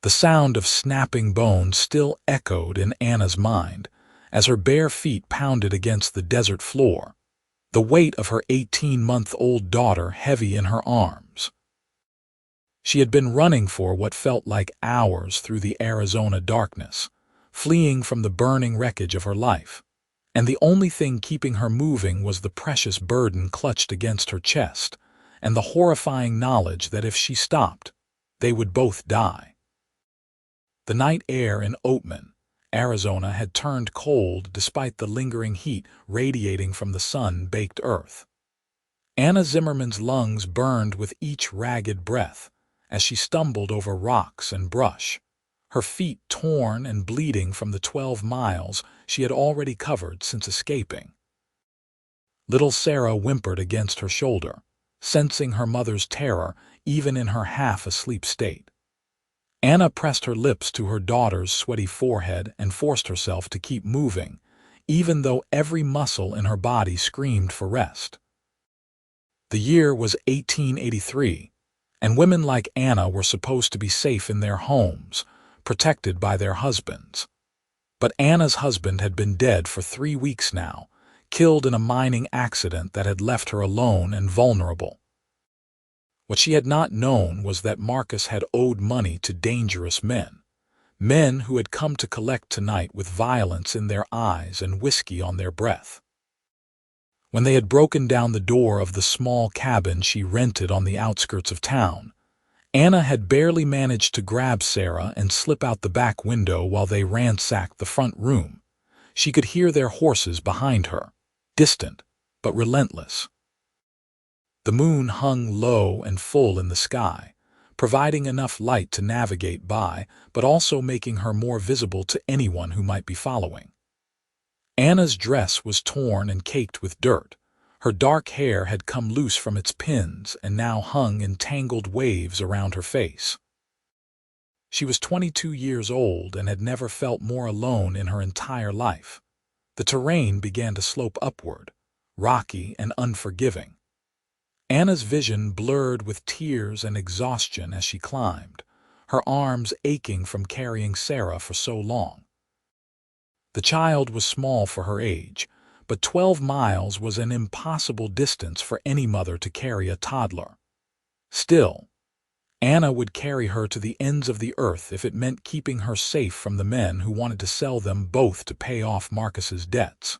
The sound of snapping bones still echoed in Anna's mind as her bare feet pounded against the desert floor, the weight of her 18-month-old daughter heavy in her arms. She had been running for what felt like hours through the Arizona darkness, fleeing from the burning wreckage of her life, and the only thing keeping her moving was the precious burden clutched against her chest and the horrifying knowledge that if she stopped, they would both die. The night air in Oatman, Arizona had turned cold despite the lingering heat radiating from the sun-baked earth. Anna Zimmerman's lungs burned with each ragged breath as she stumbled over rocks and brush, her feet torn and bleeding from the 12 miles she had already covered since escaping. Little Sarah whimpered against her shoulder, sensing her mother's terror even in her half-asleep state. Anna pressed her lips to her daughter's sweaty forehead and forced herself to keep moving, even though every muscle in her body screamed for rest. The year was 1883, and women like Anna were supposed to be safe in their homes, protected by their husbands. But Anna's husband had been dead for 3 weeks now, killed in a mining accident that had left her alone and vulnerable. What she had not known was that Marcus had owed money to dangerous men who had come to collect tonight with violence in their eyes and whiskey on their breath. When they had broken down the door of the small cabin she rented on the outskirts of town, Anna had barely managed to grab Sarah and slip out the back window while they ransacked the front room. She could hear their horses behind her, distant but relentless. The moon hung low and full in the sky, providing enough light to navigate by, but also making her more visible to anyone who might be following. Anna's dress was torn and caked with dirt. Her dark hair had come loose from its pins and now hung in tangled waves around her face. She was 22 years old and had never felt more alone in her entire life. The terrain began to slope upward, rocky and unforgiving. Anna's vision blurred with tears and exhaustion as she climbed, her arms aching from carrying Sarah for so long. The child was small for her age, but 12 miles was an impossible distance for any mother to carry a toddler. Still, Anna would carry her to the ends of the earth if it meant keeping her safe from the men who wanted to sell them both to pay off Marcus's debts.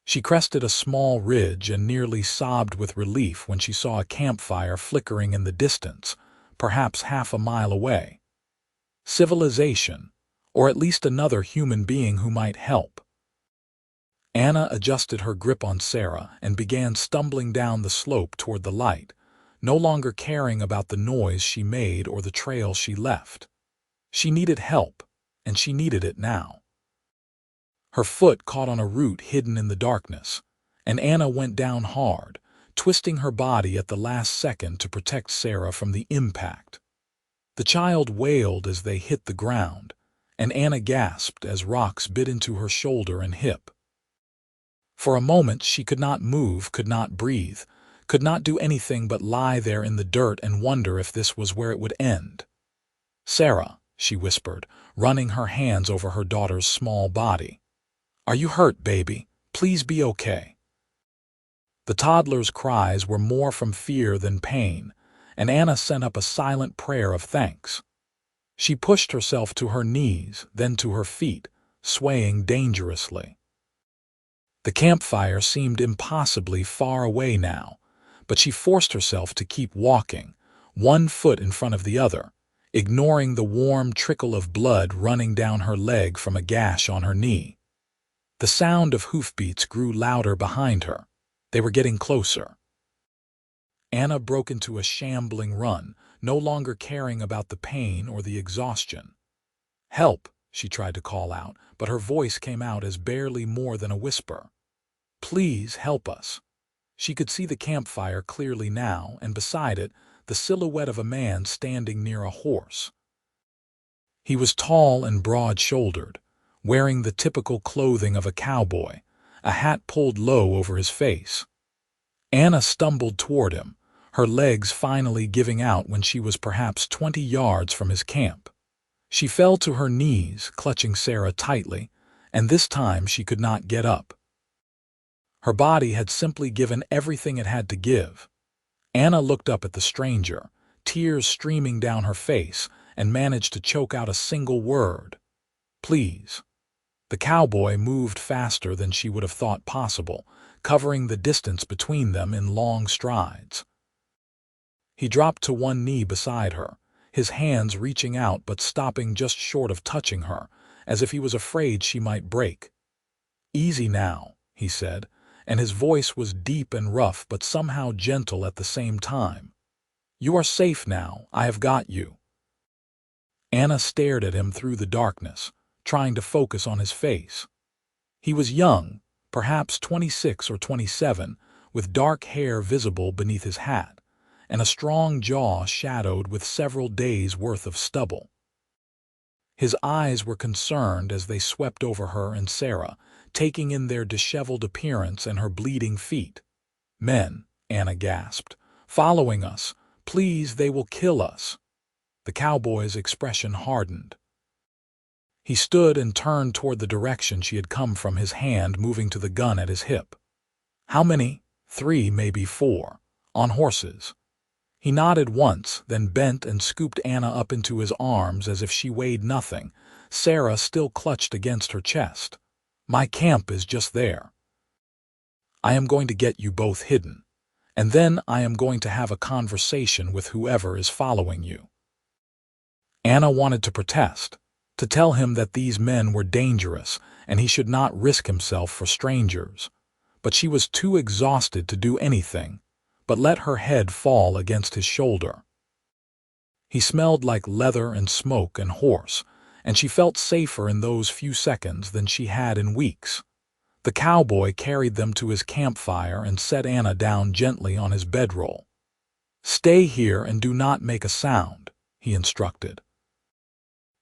She crested a small ridge and nearly sobbed with relief when she saw a campfire flickering in the distance, perhaps half a mile away. Civilization, or at least another human being who might help. Anna adjusted her grip on Sarah and began stumbling down the slope toward the light, no longer caring about the noise she made or the trail she left. She needed help, and she needed it now. Her foot caught on a root hidden in the darkness, and Anna went down hard, twisting her body at the last second to protect Sarah from the impact. The child wailed as they hit the ground, and Anna gasped as rocks bit into her shoulder and hip. For a moment she could not move, could not breathe, could not do anything but lie there in the dirt and wonder if this was where it would end. "Sarah," she whispered, running her hands over her daughter's small body. "Are you hurt, baby? Please be okay." The toddler's cries were more from fear than pain, and Anna sent up a silent prayer of thanks. She pushed herself to her knees, then to her feet, swaying dangerously. The campfire seemed impossibly far away now, but she forced herself to keep walking, one foot in front of the other, ignoring the warm trickle of blood running down her leg from a gash on her knee. The sound of hoofbeats grew louder behind her. They were getting closer. Anna broke into a shambling run, no longer caring about the pain or the exhaustion. "Help," she tried to call out, but her voice came out as barely more than a whisper. "Please help us." She could see the campfire clearly now, and beside it, the silhouette of a man standing near a horse. He was tall and broad-shouldered, wearing the typical clothing of a cowboy, a hat pulled low over his face. Anna stumbled toward him, her legs finally giving out when she was perhaps 20 yards from his camp. She fell to her knees, clutching Sarah tightly, and this time she could not get up. Her body had simply given everything it had to give. Anna looked up at the stranger, tears streaming down her face, and managed to choke out a single word. "Please." The cowboy moved faster than she would have thought possible, covering the distance between them in long strides. He dropped to one knee beside her, his hands reaching out but stopping just short of touching her, as if he was afraid she might break. "Easy now," he said, and his voice was deep and rough but somehow gentle at the same time. "You are safe now. I have got you." Anna stared at him through the darkness, trying to focus on his face. He was young, perhaps 26 or 27, with dark hair visible beneath his hat, and a strong jaw shadowed with several days' worth of stubble. His eyes were concerned as they swept over her and Sarah, taking in their disheveled appearance and her bleeding feet. "Men," Anna gasped, "following us. Please, they will kill us." The cowboy's expression hardened. He stood and turned toward the direction she had come from, his hand moving to the gun at his hip. "How many?" "3, maybe 4. On horses." He nodded once, then bent and scooped Anna up into his arms as if she weighed nothing, Sarah still clutched against her chest. "My camp is just there. I am going to get you both hidden, and then I am going to have a conversation with whoever is following you." Anna wanted to protest, to tell him that these men were dangerous and he should not risk himself for strangers, but she was too exhausted to do anything but let her head fall against his shoulder. He smelled like leather and smoke and horse, and she felt safer in those few seconds than she had in weeks. The cowboy carried them to his campfire and set Anna down gently on his bedroll. "Stay here and do not make a sound," he instructed.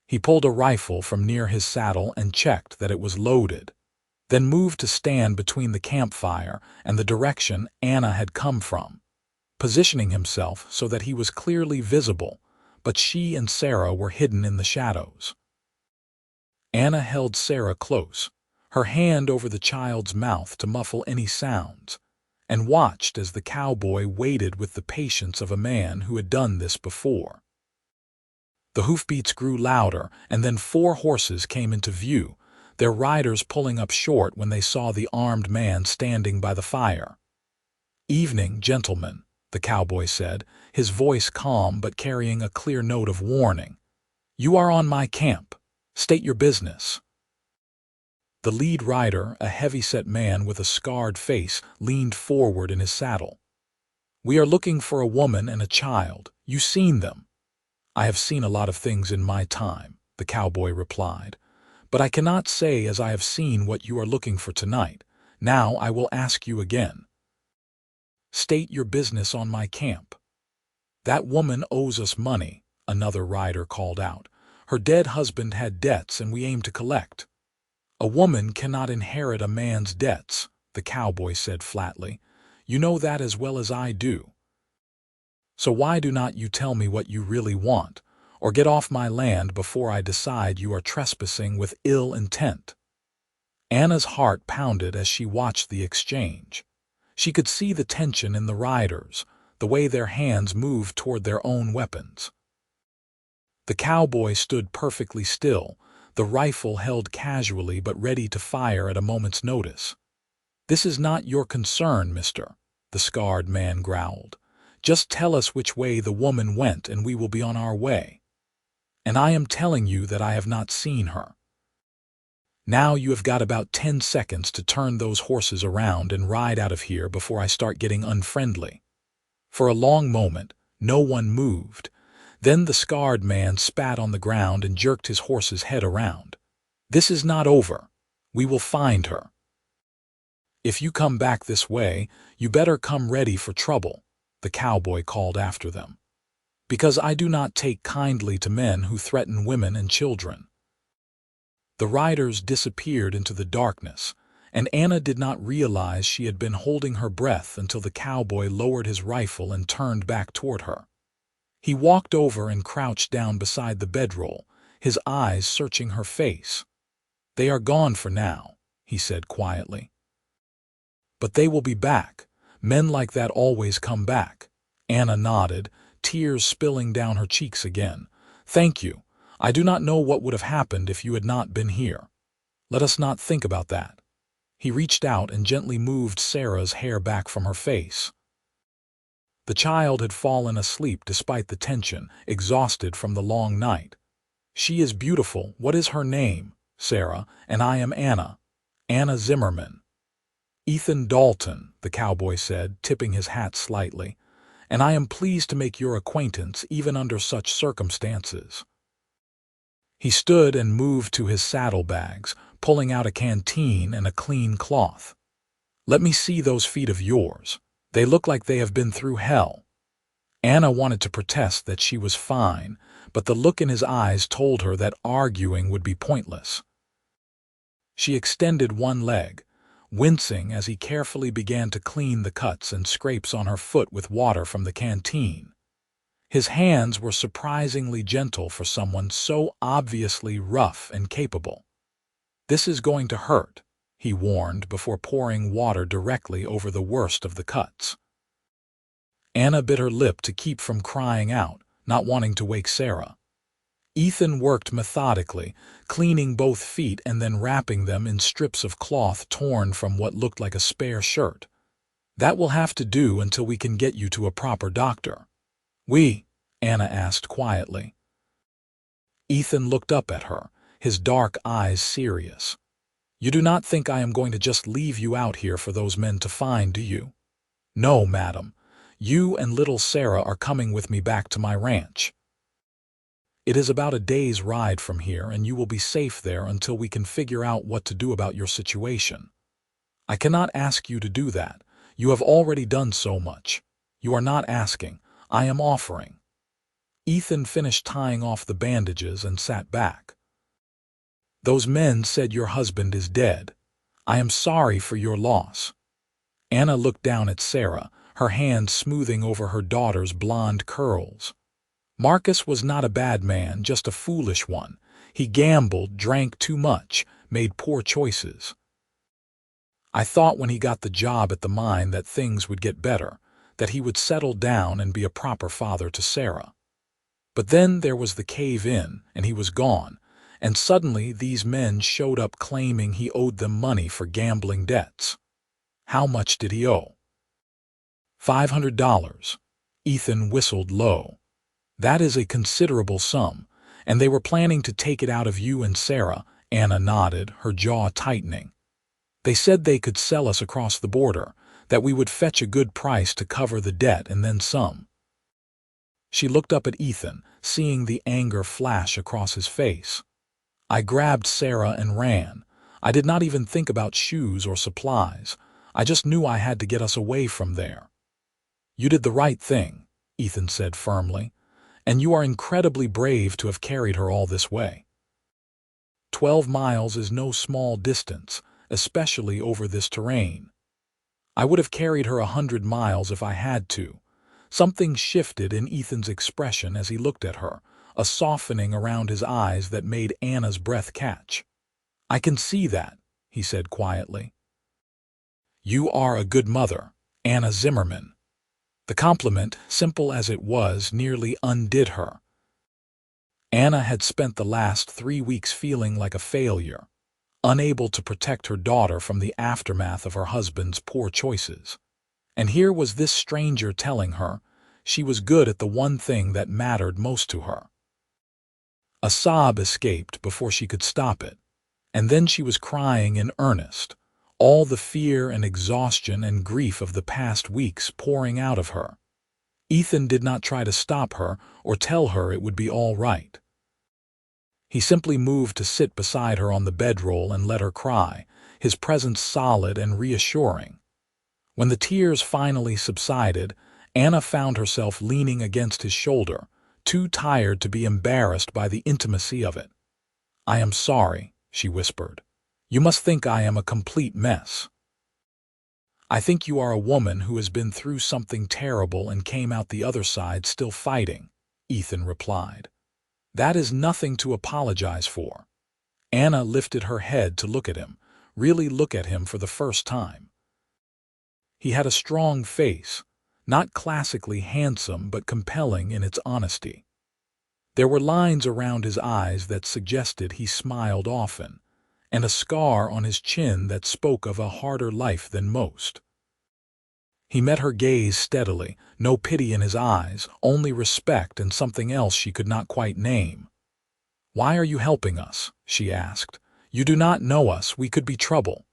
He pulled a rifle from near his saddle and checked that it was loaded, then moved to stand between the campfire and the direction Anna had come from, positioning himself so that he was clearly visible, but she and Sarah were hidden in the shadows. Anna held Sarah close, her hand over the child's mouth to muffle any sounds, and watched as the cowboy waited with the patience of a man who had done this before. The hoofbeats grew louder, and then 4 horses came into view, their riders pulling up short when they saw the armed man standing by the fire. "Evening, gentlemen," the cowboy said, his voice calm but carrying a clear note of warning. "You are on my camp. State your business." The lead rider, a heavy-set man with a scarred face, leaned forward in his saddle. "We are looking for a woman and a child. You seen them?" "I have seen a lot of things in my time," the cowboy replied, "but I cannot say as I have seen what you are looking for tonight. Now I will ask you again. State your business on my camp." "That woman owes us money," another rider called out. "Her dead husband had debts and we aim to collect." "A woman cannot inherit a man's debts," the cowboy said flatly. "You know that as well as I do. So why do not you tell me what you really want, or get off my land before I decide you are trespassing with ill intent?" Anna's heart pounded as she watched the exchange. She could see the tension in the riders, the way their hands moved toward their own weapons. The cowboy stood perfectly still, the rifle held casually but ready to fire at a moment's notice. "This is not your concern, mister," the scarred man growled. "Just tell us which way the woman went and we will be on our way. And I am telling you that I have not seen her. Now you have got about 10 seconds to turn those horses around and ride out of here before I start getting unfriendly." For a long moment, no one moved. Then the scarred man spat on the ground and jerked his horse's head around. "This is not over. We will find her. If you come back this way, you better come ready for trouble," the cowboy called after them. "Because I do not take kindly to men who threaten women and children." The riders disappeared into the darkness, and Anna did not realize she had been holding her breath until the cowboy lowered his rifle and turned back toward her. He walked over and crouched down beside the bedroll, his eyes searching her face. "They are gone for now," he said quietly. "But they will be back. Men like that always come back." Anna nodded, tears spilling down her cheeks again. "Thank you. I do not know what would have happened if you had not been here. Let us not think about that." He reached out and gently moved Sarah's hair back from her face. The child had fallen asleep despite the tension, exhausted from the long night. "She is beautiful. What is her name?" "Sarah, and I am Anna. Anna Zimmerman." "Ethan Dalton," the cowboy said, tipping his hat slightly, "and I am pleased to make your acquaintance even under such circumstances." He stood and moved to his saddlebags, pulling out a canteen and a clean cloth. "Let me see those feet of yours. They look like they have been through hell." Anna wanted to protest that she was fine, but the look in his eyes told her that arguing would be pointless. She extended one leg, wincing as he carefully began to clean the cuts and scrapes on her foot with water from the canteen. His hands were surprisingly gentle for someone so obviously rough and capable. "This is going to hurt," he warned before pouring water directly over the worst of the cuts. Anna bit her lip to keep from crying out, not wanting to wake Sarah. Ethan worked methodically, cleaning both feet and then wrapping them in strips of cloth torn from what looked like a spare shirt. "That will have to do until we can get you to a proper doctor." Anna asked quietly. Ethan looked up at her, his dark eyes serious. "You do not think I am going to just leave you out here for those men to find, do you?" "No, madam. You and little Sarah are coming with me back to my ranch. It is about a day's ride from here, and you will be safe there until we can figure out what to do about your situation. I cannot ask you to do that. You have already done so much. You are not asking. I am offering." Ethan finished tying off the bandages and sat back. "Those men said your husband is dead. I am sorry for your loss." Anna looked down at Sarah, her hand smoothing over her daughter's blonde curls. "Marcus was not a bad man, just a foolish one. He gambled, drank too much, made poor choices. I thought when he got the job at the mine that things would get better, that he would settle down and be a proper father to Sarah. But then there was the cave-in, and he was gone, and suddenly these men showed up claiming he owed them money for gambling debts." "How much did he owe?" $500. Ethan whistled low. "That is a considerable sum, and they were planning to take it out of you and Sarah." Anna nodded, her jaw tightening. "They said they could sell us across the border, that we would fetch a good price to cover the debt and then some." She looked up at Ethan, seeing the anger flash across his face. "I grabbed Sarah and ran. I did not even think about shoes or supplies. I just knew I had to get us away from there." "You did the right thing," Ethan said firmly, "and you are incredibly brave to have carried her all this way. 12 miles is no small distance, especially over this terrain. I would have carried her 100 miles if I had to." Something shifted in Ethan's expression as he looked at her, a softening around his eyes that made Anna's breath catch. "I can see that," he said quietly. "You are a good mother, Anna Zimmerman." The compliment, simple as it was, nearly undid her. Anna had spent the last 3 weeks feeling like a failure, unable to protect her daughter from the aftermath of her husband's poor choices. And here was this stranger telling her she was good at the one thing that mattered most to her. A sob escaped before she could stop it, and then she was crying in earnest, all the fear and exhaustion and grief of the past weeks pouring out of her. Ethan did not try to stop her or tell her it would be all right. He simply moved to sit beside her on the bedroll and let her cry, his presence solid and reassuring. When the tears finally subsided, Anna found herself leaning against his shoulder, too tired to be embarrassed by the intimacy of it. "I am sorry," she whispered. You must think I am a complete mess. I think you are a woman who has been through something terrible and came out the other side still fighting, Ethan replied. That is nothing to apologize for. Anna lifted her head to look at him, really look at him for the first time. He had a strong face, not classically handsome but compelling in its honesty. There were lines around his eyes that suggested he smiled often, and a scar on his chin that spoke of a harder life than most. He met her gaze steadily, no pity in his eyes, only respect and something else she could not quite name. "Why are you helping us?" she asked. "You do not know us, we could be trouble."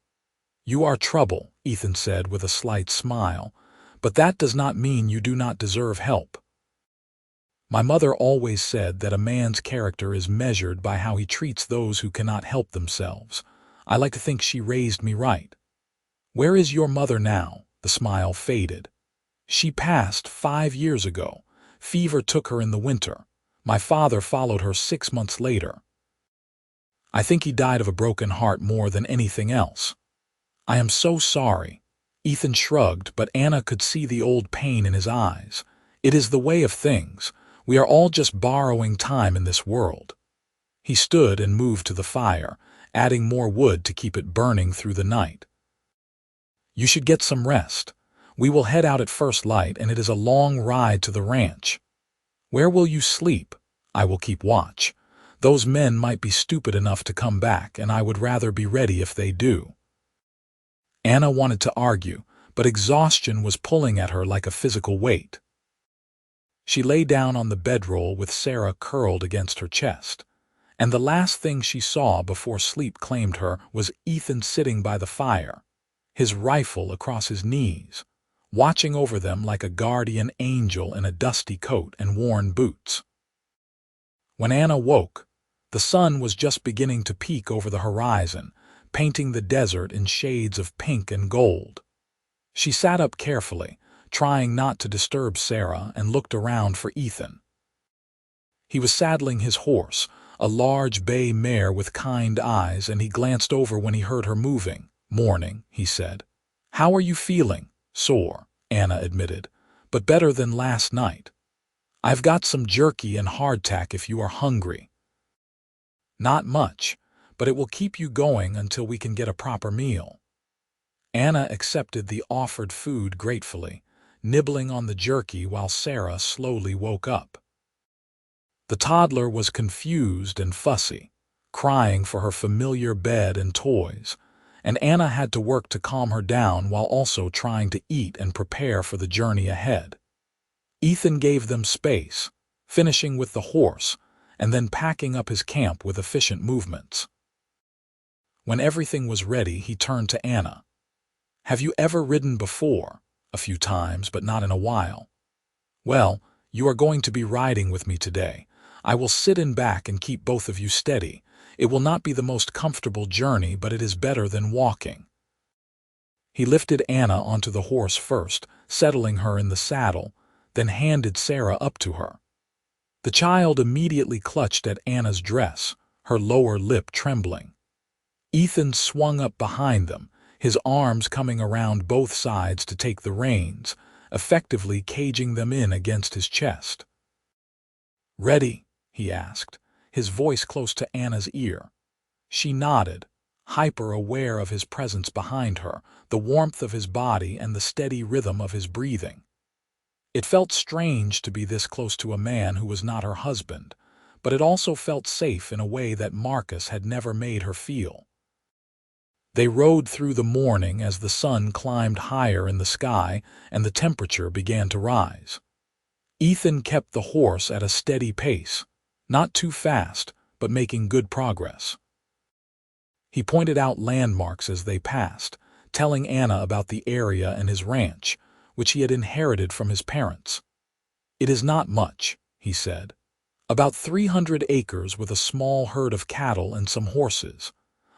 "You are trouble," Ethan said with a slight smile, "but that does not mean you do not deserve help. My mother always said that a man's character is measured by how he treats those who cannot help themselves. I like to think she raised me right." "Where is your mother now?" The smile faded. "She passed 5 years ago. Fever took her in the winter. My father followed her 6 months later. I think he died of a broken heart more than anything else." "I am so sorry." Ethan shrugged, but Anna could see the old pain in his eyes. "It is the way of things. We are all just borrowing time in this world." He stood and moved to the fire, adding more wood to keep it burning through the night. "You should get some rest. We will head out at first light, and it is a long ride to the ranch." "Where will you sleep?" "I will keep watch. Those men might be stupid enough to come back, and I would rather be ready if they do." Anna wanted to argue, but exhaustion was pulling at her like a physical weight. She lay down on the bedroll with Sarah curled against her chest, and the last thing she saw before sleep claimed her was Ethan sitting by the fire, his rifle across his knees, watching over them like a guardian angel in a dusty coat and worn boots. When Anna woke, the sun was just beginning to peek over the horizon, painting the desert in shades of pink and gold. She sat up carefully, trying not to disturb Sarah, and looked around for Ethan. He was saddling his horse, a large bay mare with kind eyes, and he glanced over when he heard her moving. "Morning," he said. "How are you feeling?" "Sore," Anna admitted, "but better than last night. I've got some jerky and hardtack if you are hungry." "Not much, but it will keep you going until we can get a proper meal." Anna accepted the offered food gratefully, nibbling on the jerky while Sarah slowly woke up. The toddler was confused and fussy, crying for her familiar bed and toys, and Anna had to work to calm her down while also trying to eat and prepare for the journey ahead. Ethan gave them space, finishing with the horse, and then packing up his camp with efficient movements. When everything was ready, he turned to Anna. "Have you ever ridden before?" "A few times, but not in a while." "Well, you are going to be riding with me today. I will sit in back and keep both of you steady. It will not be the most comfortable journey, but it is better than walking." He lifted Anna onto the horse first, settling her in the saddle, then handed Sarah up to her. The child immediately clutched at Anna's dress, her lower lip trembling. Ethan swung up behind them, his arms coming around both sides to take the reins, effectively caging them in against his chest. "Ready?" he asked, his voice close to Anna's ear. She nodded, hyper-aware of his presence behind her, the warmth of his body and the steady rhythm of his breathing. It felt strange to be this close to a man who was not her husband, but it also felt safe in a way that Marcus had never made her feel. They rode through the morning as the sun climbed higher in the sky and the temperature began to rise. Ethan kept the horse at a steady pace, not too fast, but making good progress. He pointed out landmarks as they passed, telling Anna about the area and his ranch, which he had inherited from his parents. "It is not much," he said. "About 300 acres with a small herd of cattle and some horses.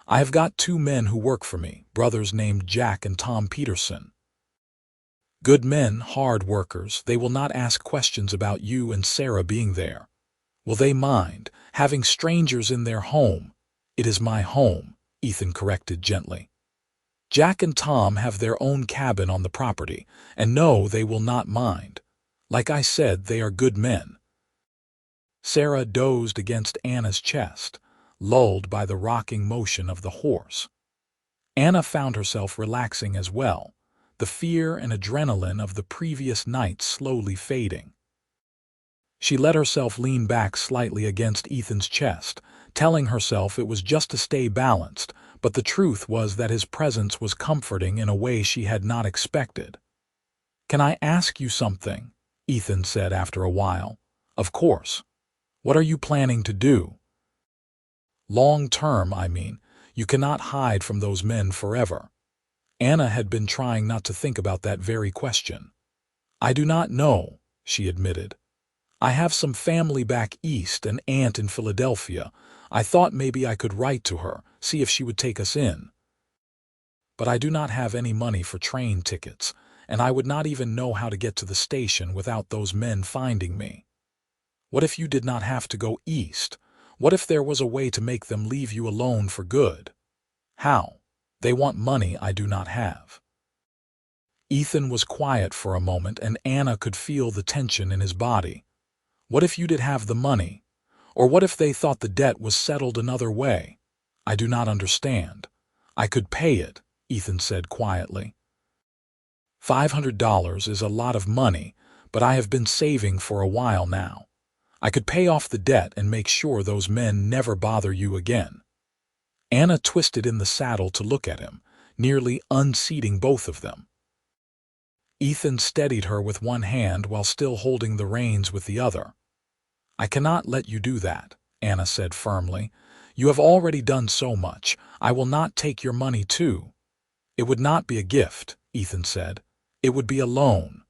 I have got 2 men who work for me, brothers named Jack and Tom Peterson. Good men, hard workers. They will not ask questions about you and Sarah being there. Will they mind having strangers in their home? It is my home," Ethan corrected gently. Jack and Tom have their own cabin on the property, and no, they will not mind. Like I said, they are good men. Sarah dozed against Anna's chest, lulled by the rocking motion of the horse. Anna found herself relaxing as well, the fear and adrenaline of the previous night slowly fading. She let herself lean back slightly against Ethan's chest, telling herself it was just to stay balanced, but the truth was that his presence was comforting in a way she had not expected. "Can I ask you something?" Ethan said after a while. "Of course. What are you planning to do?" "Long term, I mean. You cannot hide from those men forever." Anna had been trying not to think about that very question. "I do not know," she admitted. "I have some family back east, an aunt in Philadelphia. I thought maybe I could write to her, see if she would take us in. But I do not have any money for train tickets, and I would not even know how to get to the station without those men finding me. What if you did not have to go east? What if there was a way to make them leave you alone for good?" "How?" "They want money I do not have." Ethan was quiet for a moment, and Anna could feel the tension in his body. What if you did have the money? Or what if they thought the debt was settled another way? "I do not understand." "I could pay it," Ethan said quietly. $500 is a lot of money, but I have been saving for a while now. I could pay off the debt and make sure those men never bother you again." Anna twisted in the saddle to look at him, nearly unseating both of them. Ethan steadied her with one hand while still holding the reins with the other. "I cannot let you do that," Anna said firmly. "You have already done so much. I will not take your money too." "It would not be a gift," Ethan said. "It would be a loan.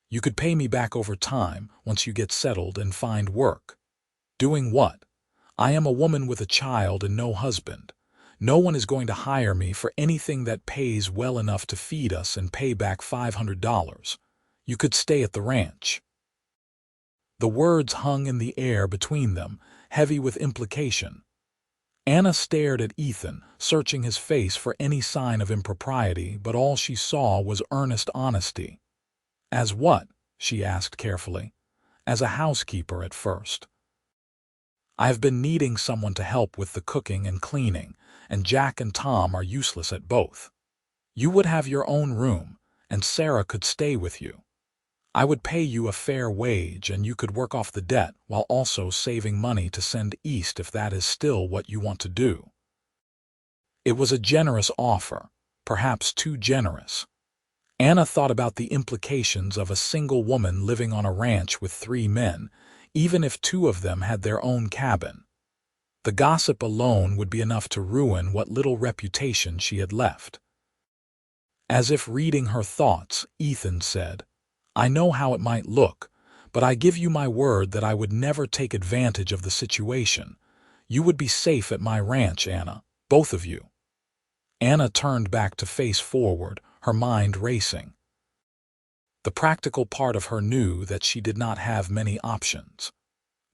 You could pay me back over time once you get settled and find work." "Doing what? I am a woman with a child and no husband. No one is going to hire me for anything that pays well enough to feed us and pay back $500. You could stay at the ranch." The words hung in the air between them, heavy with implication. Anna stared at Ethan, searching his face for any sign of impropriety, but all she saw was earnest honesty. "As what?" she asked carefully. "As a housekeeper at first. I have been needing someone to help with the cooking and cleaning, and Jack and Tom are useless at both. You would have your own room, and Sarah could stay with you. I would pay you a fair wage, and you could work off the debt while also saving money to send east if that is still what you want to do." It was a generous offer, perhaps too generous. Anna thought about the implications of a single woman living on a ranch with 3 men, even if 2 of them had their own cabin. The gossip alone would be enough to ruin what little reputation she had left. As if reading her thoughts, Ethan said, "I know how it might look, but I give you my word that I would never take advantage of the situation. You would be safe at my ranch, Anna, both of you." Anna turned back to face forward, her mind racing. The practical part of her knew that she did not have many options.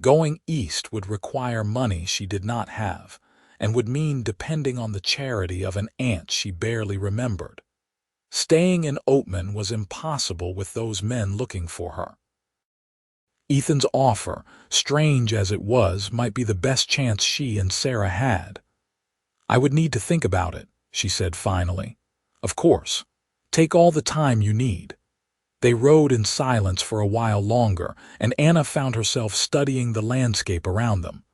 Going east would require money she did not have, and would mean depending on the charity of an aunt she barely remembered. Staying in Oatman was impossible with those men looking for her. Ethan's offer, strange as it was, might be the best chance she and Sarah had. "I would need to think about it," she said finally. "Of course. Take all the time you need." They rode in silence for a while longer, and Anna found herself studying the landscape around them.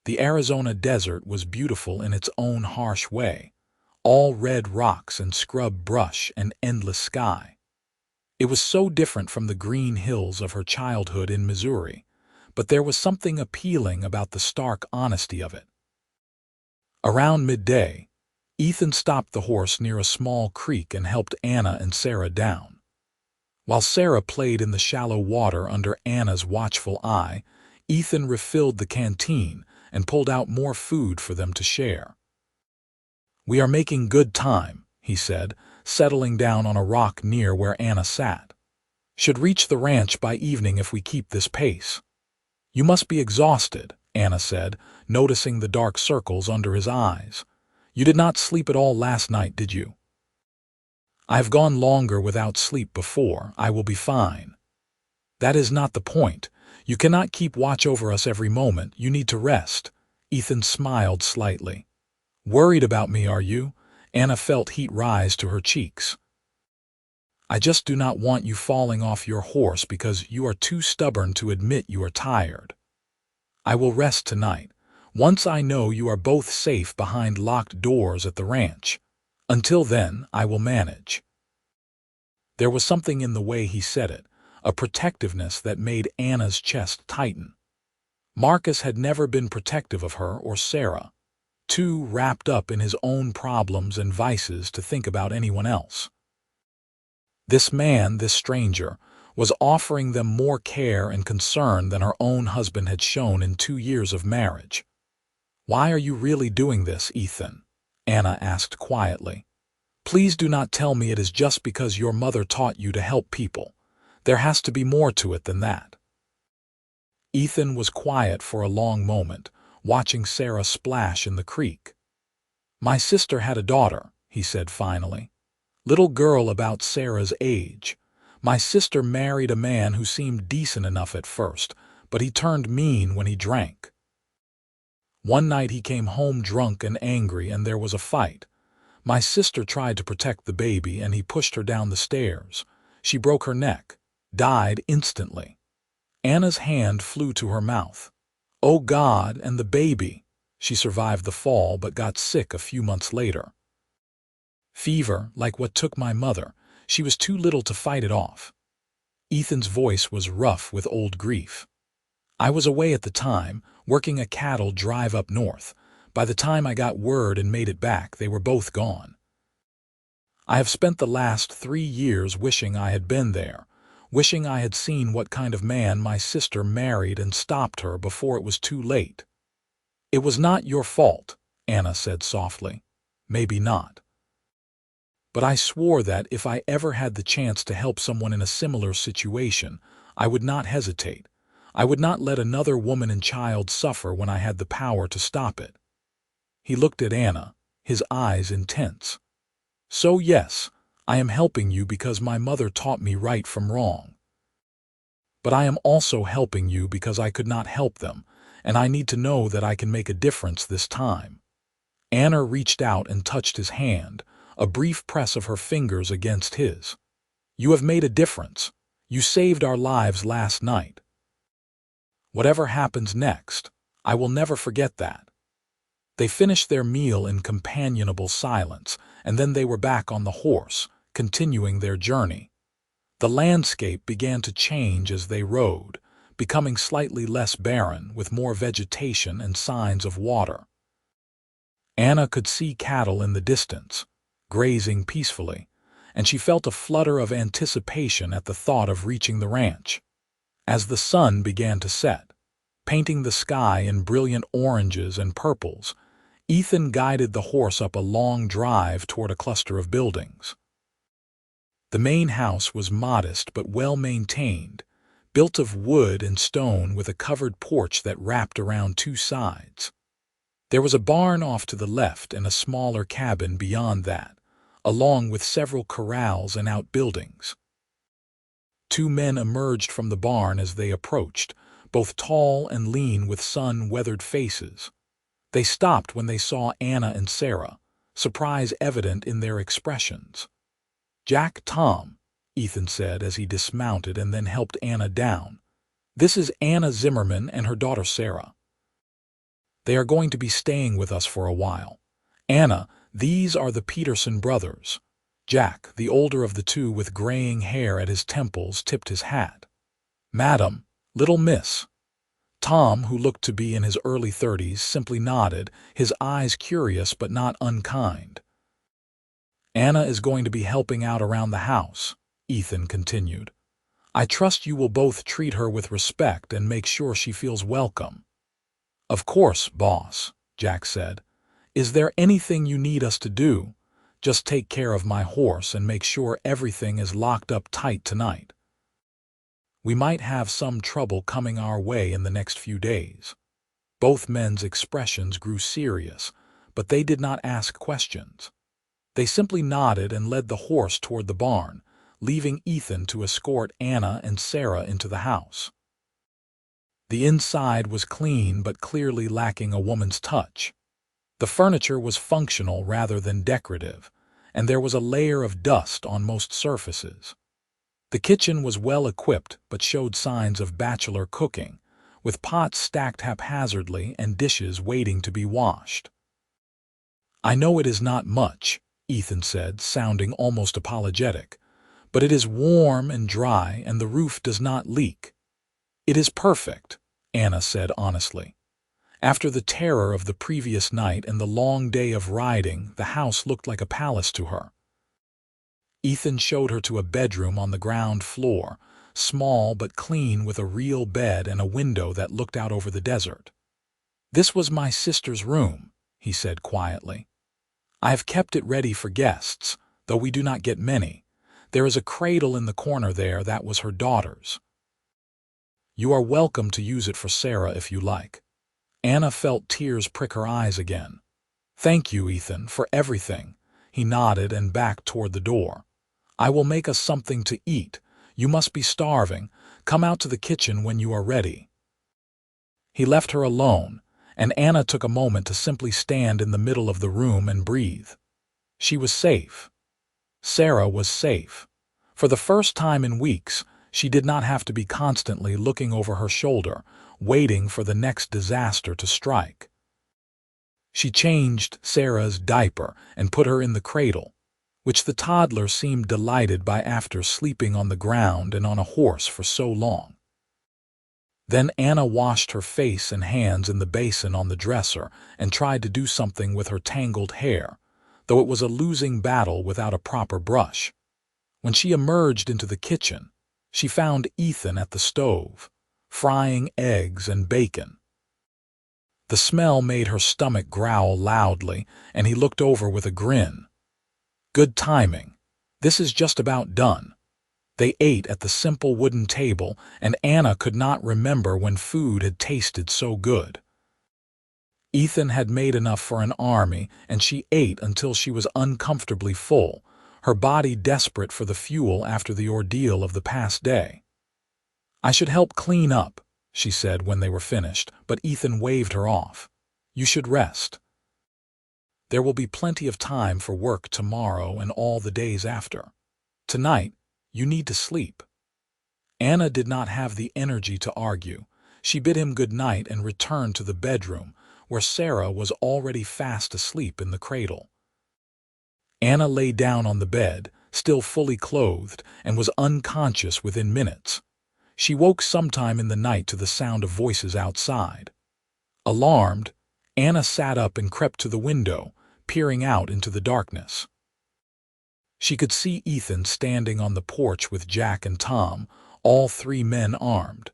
The Arizona desert was beautiful in its own harsh way, all red rocks and scrub brush and endless sky. It was so different from the green hills of her childhood in Missouri, but there was something appealing about the stark honesty of it. Around midday, Ethan stopped the horse near a small creek and helped Anna and Sarah down. While Sarah played in the shallow water under Anna's watchful eye, Ethan refilled the canteen and pulled out more food for them to share. "We are making good time," he said, settling down on a rock near where Anna sat. "Should reach the ranch by evening if we keep this pace." "You must be exhausted," Anna said, noticing the dark circles under his eyes. "You did not sleep at all last night, did you?" "I have gone longer without sleep before. I will be fine." "That is not the point. You cannot keep watch over us every moment. You need to rest." Ethan smiled slightly. "Worried about me, are you?" Anna felt heat rise to her cheeks. "I just do not want you falling off your horse because you are too stubborn to admit you are tired. I will rest tonight, once I know you are both safe behind locked doors at the ranch. Until then, I will manage." There was something in the way he said it, a protectiveness that made Anna's chest tighten. Marcus had never been protective of her or Sarah, too wrapped up in his own problems and vices to think about anyone else. This man, this stranger, was offering them more care and concern than her own husband had shown in 2 years of marriage. "Why are you really doing this, Ethan?" Anna asked quietly. "Please do not tell me it is just because your mother taught you to help people. There has to be more to it than that." Ethan was quiet for a long moment, watching Sarah splash in the creek. "My sister had a daughter," he said finally. "Little girl about Sarah's age. My sister married a man who seemed decent enough at first, but he turned mean when he drank. One night he came home drunk and angry and there was a fight. My sister tried to protect the baby and he pushed her down the stairs. She broke her neck, died instantly." Anna's hand flew to her mouth. "Oh God, and the baby!" She survived the fall but got sick a few months later. "Fever, like what took my mother. She was too little to fight it off." Ethan's voice was rough with old grief. "I was away at the time, working a cattle drive up north. By the time I got word and made it back, they were both gone. I have spent the last 3 years wishing I had been there, wishing I had seen what kind of man my sister married and stopped her before it was too late." "It was not your fault," Anna said softly. "Maybe not. But I swore that if I ever had the chance to help someone in a similar situation, I would not hesitate. I would not let another woman and child suffer when I had the power to stop it." He looked at Anna, his eyes intense. "So yes, I am helping you because my mother taught me right from wrong. But I am also helping you because I could not help them, and I need to know that I can make a difference this time." Anna reached out and touched his hand, a brief press of her fingers against his. "You have made a difference. You saved our lives last night. Whatever happens next, I will never forget that." They finished their meal in companionable silence, and then they were back on the horse, continuing their journey. The landscape began to change as they rode, becoming slightly less barren, with more vegetation and signs of water. Anna could see cattle in the distance, grazing peacefully, and she felt a flutter of anticipation at the thought of reaching the ranch. As the sun began to set, painting the sky in brilliant oranges and purples, Ethan guided the horse up a long drive toward a cluster of buildings. The main house was modest but well-maintained, built of wood and stone with a covered porch that wrapped around 2 sides. There was a barn off to the left and a smaller cabin beyond that, along with several corrals and outbuildings. 2 men emerged from the barn as they approached, both tall and lean with sun-weathered faces. They stopped when they saw Anna and Sarah, surprise evident in their expressions. "Jack, Tom," Ethan said as he dismounted and then helped Anna down. "This is Anna Zimmerman and her daughter Sarah. They are going to be staying with us for a while. Anna, these are the Peterson brothers." Jack, the older of the 2 with graying hair at his temples, tipped his hat. "Madam, little miss." Tom, who looked to be in his early 30s, simply nodded, his eyes curious but not unkind. "Anna is going to be helping out around the house," Ethan continued. "I trust you will both treat her with respect and make sure she feels welcome." "Of course, boss," Jack said. "Is there anything you need us to do? Just take care of my horse and make sure everything is locked up tight tonight. We might have some trouble coming our way in the next few days. Both men's expressions grew serious, but they did not ask questions. They simply nodded and led the horse toward the barn, leaving Ethan to escort Anna and Sarah into the house. The inside was clean but clearly lacking a woman's touch. The furniture was functional rather than decorative, and there was a layer of dust on most surfaces. The kitchen was well equipped but showed signs of bachelor cooking, with pots stacked haphazardly and dishes waiting to be washed. "I know it is not much," Ethan said, sounding almost apologetic, "but it is warm and dry and the roof does not leak." "It is perfect," Anna said honestly. After the terror of the previous night and the long day of riding, the house looked like a palace to her. Ethan showed her to a bedroom on the ground floor, small but clean, with a real bed and a window that looked out over the desert. "This was my sister's room," he said quietly. "I have kept it ready for guests, though we do not get many. There is a cradle in the corner there that was her daughter's. You are welcome to use it for Sarah if you like." Anna felt tears prick her eyes again. "Thank you, Ethan, for everything." He nodded and backed toward the door. "I will make us something to eat. You must be starving. Come out to the kitchen when you are ready." He left her alone, and Anna took a moment to simply stand in the middle of the room and breathe. She was safe. Sarah was safe. For the first time in weeks, she did not have to be constantly looking over her shoulder, waiting for the next disaster to strike. She changed Sarah's diaper and put her in the cradle, which the toddler seemed delighted by after sleeping on the ground and on a horse for so long. Then Anna washed her face and hands in the basin on the dresser and tried to do something with her tangled hair, though it was a losing battle without a proper brush. When she emerged into the kitchen, she found Ethan at the stove, frying eggs and bacon. The smell made her stomach growl loudly, and he looked over with a grin. "Good timing. This is just about done." They ate at the simple wooden table, and Anna could not remember when food had tasted so good. Ethan had made enough for an army, and she ate until she was uncomfortably full, her body desperate for the fuel after the ordeal of the past day. "I should help clean up," she said when they were finished, but Ethan waved her off. "You should rest. There will be plenty of time for work tomorrow and all the days after. Tonight, you need to sleep." Anna did not have the energy to argue. She bid him good night and returned to the bedroom, where Sarah was already fast asleep in the cradle. Anna lay down on the bed, still fully clothed, and was unconscious within minutes. She woke sometime in the night to the sound of voices outside. Alarmed, Anna sat up and crept to the window, peering out into the darkness. She could see Ethan standing on the porch with Jack and Tom, all three men armed.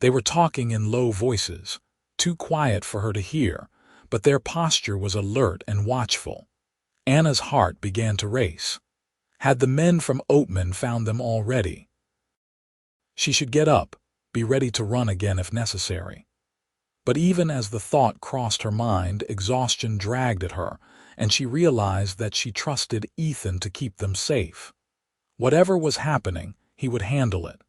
They were talking in low voices, too quiet for her to hear, but their posture was alert and watchful. Anna's heart began to race. Had the men from Oatman found them already? She should get up, be ready to run again if necessary. But even as the thought crossed her mind, exhaustion dragged at her, and she realized that she trusted Ethan to keep them safe. Whatever was happening, he would handle it.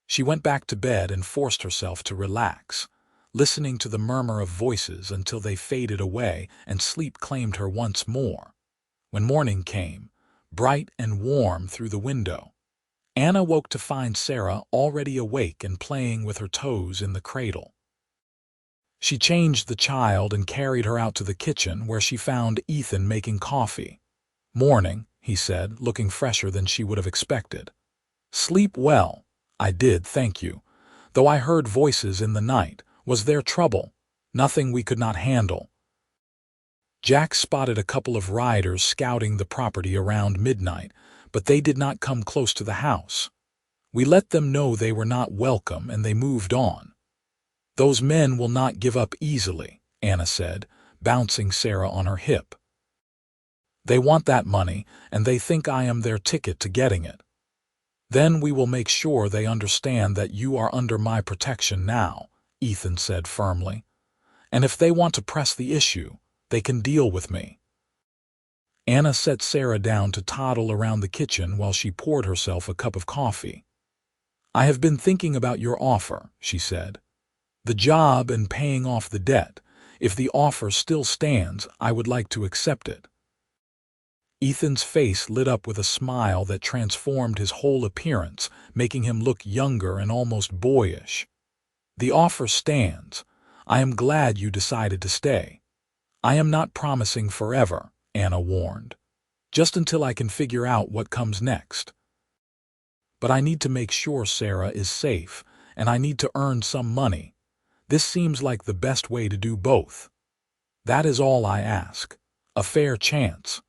She went back to bed and forced herself to relax, listening to the murmur of voices until they faded away and sleep claimed her once more. When morning came, bright and warm through the window, Anna woke to find Sarah already awake and playing with her toes in the cradle. She changed the child and carried her out to the kitchen, where she found Ethan making coffee. "Morning," he said, looking fresher than she would have expected. "Sleep well." "I did, thank you. Though I heard voices in the night. Was there trouble?" "Nothing we could not handle." Jack spotted a couple of riders scouting the property around midnight, but they did not come close to the house. "We let them know they were not welcome and they moved on." "Those men will not give up easily," Anna said, bouncing Sarah on her hip. "They want that money, and they think I am their ticket to getting it. Then we will make sure they understand that you are under my protection now," Ethan said firmly. And if they want to press the issue, they can deal with me." Anna set Sarah down to toddle around the kitchen while she poured herself a cup of coffee. "I have been thinking about your offer," she said. "The job and paying off the debt. If the offer still stands, I would like to accept it." Ethan's face lit up with a smile that transformed his whole appearance, making him look younger and almost boyish. "The offer stands. I am glad you decided to stay." "I am not promising forever," Anna warned. "Just until I can figure out what comes next. But I need to make sure Sarah is safe, and I need to earn some money. This seems like the best way to do both. That is all I ask. A fair chance."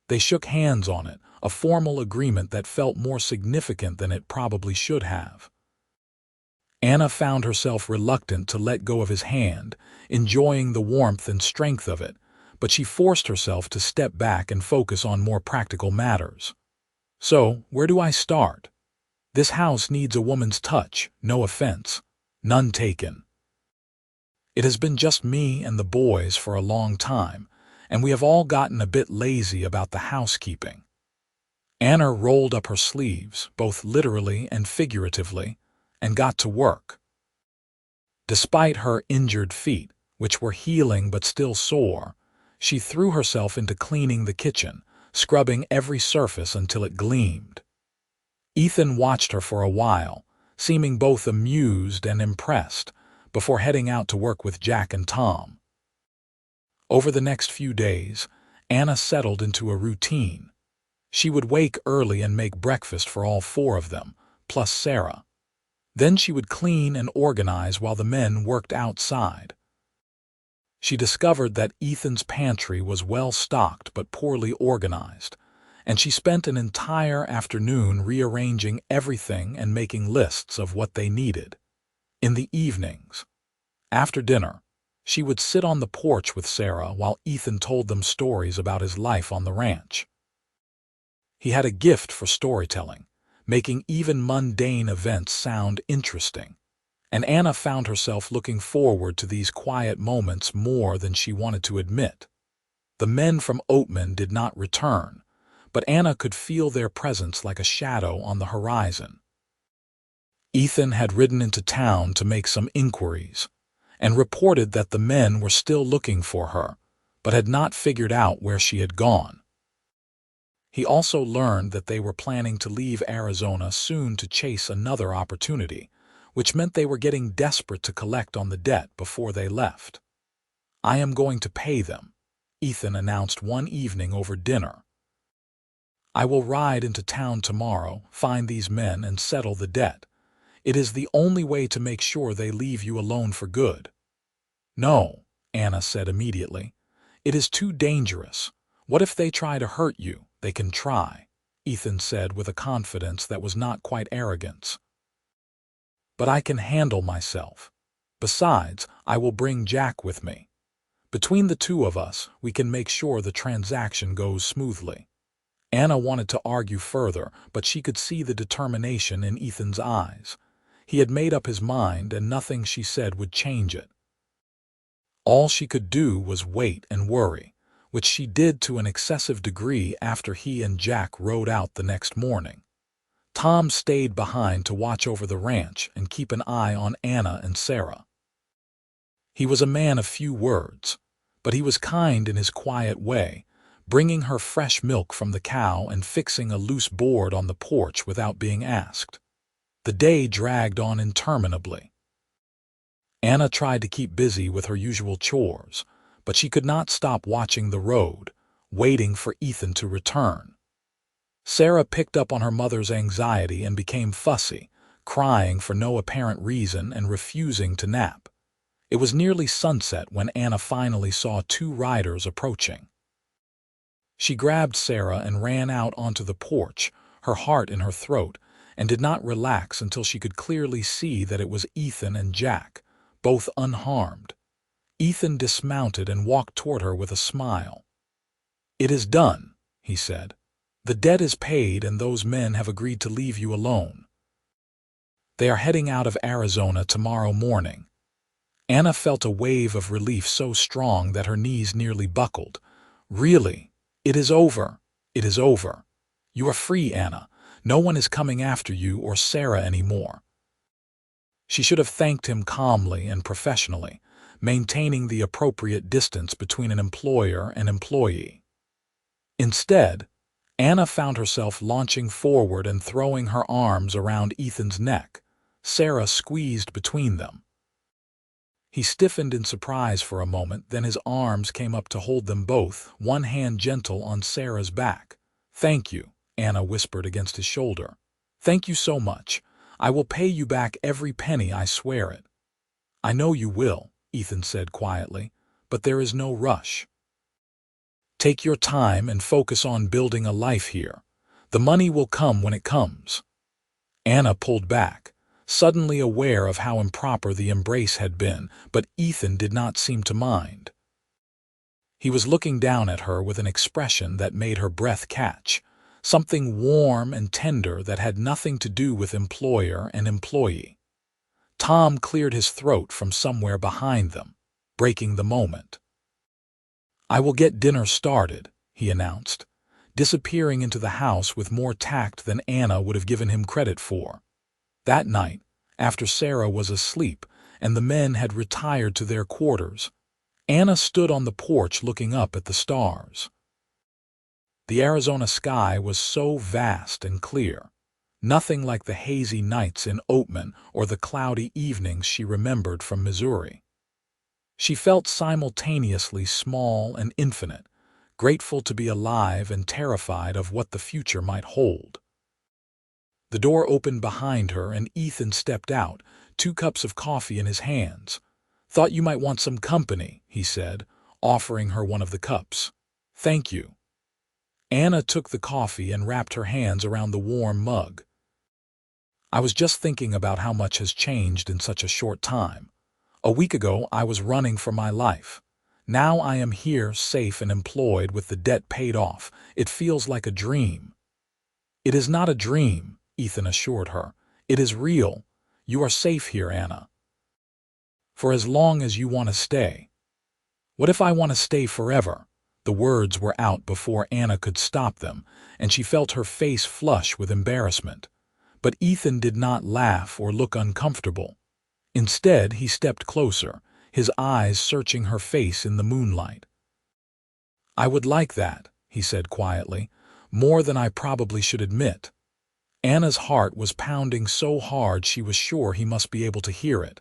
They shook hands on it, a formal agreement that felt more significant than it probably should have. Anna found herself reluctant to let go of his hand, enjoying the warmth and strength of it, but she forced herself to step back and focus on more practical matters. "So, where do I start? This house needs a woman's touch, no offense. None taken. It has been just me and the boys for a long time, and we have all gotten a bit lazy about the housekeeping." Anna rolled up her sleeves, both literally and figuratively, and got to work. Despite her injured feet, which were healing but still sore, she threw herself into cleaning the kitchen, scrubbing every surface until it gleamed. Ethan watched her for a while, seeming both amused and impressed, before heading out to work with Jack and Tom. Over the next few days, Anna settled into a routine. She would wake early and make breakfast for all four of them, plus Sarah. Then she would clean and organize while the men worked outside. She discovered that Ethan's pantry was well stocked but poorly organized, and she spent an entire afternoon rearranging everything and making lists of what they needed. In the evenings, after dinner, she would sit on the porch with Sarah while Ethan told them stories about his life on the ranch. He had a gift for storytelling, making even mundane events sound interesting, and Anna found herself looking forward to these quiet moments more than she wanted to admit. The men from Oatman did not return, but Anna could feel their presence like a shadow on the horizon. Ethan had ridden into town to make some inquiries, and reported that the men were still looking for her, but had not figured out where she had gone. He also learned that they were planning to leave Arizona soon to chase another opportunity, which meant they were getting desperate to collect on the debt before they left. "I am going to pay them," Ethan announced one evening over dinner. "I will ride into town tomorrow, find these men, and settle the debt. It is the only way to make sure they leave you alone for good." "No," Anna said immediately. "It is too dangerous. What if they try to hurt you? They can try," Ethan said with a confidence that was not quite arrogance. "But I can handle myself. Besides, I will bring Jack with me. Between the two of us, we can make sure the transaction goes smoothly." Anna wanted to argue further, but she could see the determination in Ethan's eyes. He had made up his mind, and nothing she said would change it. All she could do was wait and worry, which she did to an excessive degree after he and Jack rode out the next morning. Tom stayed behind to watch over the ranch and keep an eye on Anna and Sarah. He was a man of few words, but he was kind in his quiet way, bringing her fresh milk from the cow and fixing a loose board on the porch without being asked. The day dragged on interminably. Anna tried to keep busy with her usual chores, but she could not stop watching the road, waiting for Ethan to return. Sarah picked up on her mother's anxiety and became fussy, crying for no apparent reason and refusing to nap. It was nearly sunset when Anna finally saw two riders approaching. She grabbed Sarah and ran out onto the porch, her heart in her throat, and did not relax until she could clearly see that it was Ethan and Jack, both unharmed. Ethan dismounted and walked toward her with a smile. "It is done," he said. "The debt is paid and those men have agreed to leave you alone. They are heading out of Arizona tomorrow morning." Anna felt a wave of relief so strong that her knees nearly buckled. Really, it is over. It is over. You are free, Anna. No one is coming after you or Sarah anymore. She should have thanked him calmly and professionally, maintaining the appropriate distance between an employer and employee. Instead, Anna found herself launching forward and throwing her arms around Ethan's neck. Sarah squeezed between them. He stiffened in surprise for a moment, then his arms came up to hold them both, one hand gentle on Sarah's back. "Thank you," Anna whispered against his shoulder. "Thank you so much. I will pay you back every penny, I swear it." "I know you will," Ethan said quietly, "but there is no rush. Take your time and focus on building a life here. The money will come when it comes." Anna pulled back, suddenly aware of how improper the embrace had been, but Ethan did not seem to mind. He was looking down at her with an expression that made her breath catch, something warm and tender that had nothing to do with employer and employee. Tom cleared his throat from somewhere behind them, breaking the moment. "I will get dinner started," he announced, disappearing into the house with more tact than Anna would have given him credit for. That night, after Sarah was asleep and the men had retired to their quarters, Anna stood on the porch looking up at the stars. The Arizona sky was so vast and clear, nothing like the hazy nights in Oatman or the cloudy evenings she remembered from Missouri. She felt simultaneously small and infinite, grateful to be alive and terrified of what the future might hold. The door opened behind her and Ethan stepped out, 2 cups of coffee in his hands. "Thought you might want some company," he said, offering her one of the cups. "Thank you." Anna took the coffee and wrapped her hands around the warm mug. "I was just thinking about how much has changed in such a short time. A week ago I was running for my life. Now I am here, safe and employed with the debt paid off. It feels like a dream." "It is not a dream," Ethan assured her. "It is real. You are safe here, Anna. For as long as you want to stay." "What if I want to stay forever?" The words were out before Anna could stop them, and she felt her face flush with embarrassment. But Ethan did not laugh or look uncomfortable. Instead, he stepped closer, his eyes searching her face in the moonlight. "I would like that," he said quietly, "more than I probably should admit." Anna's heart was pounding so hard she was sure he must be able to hear it.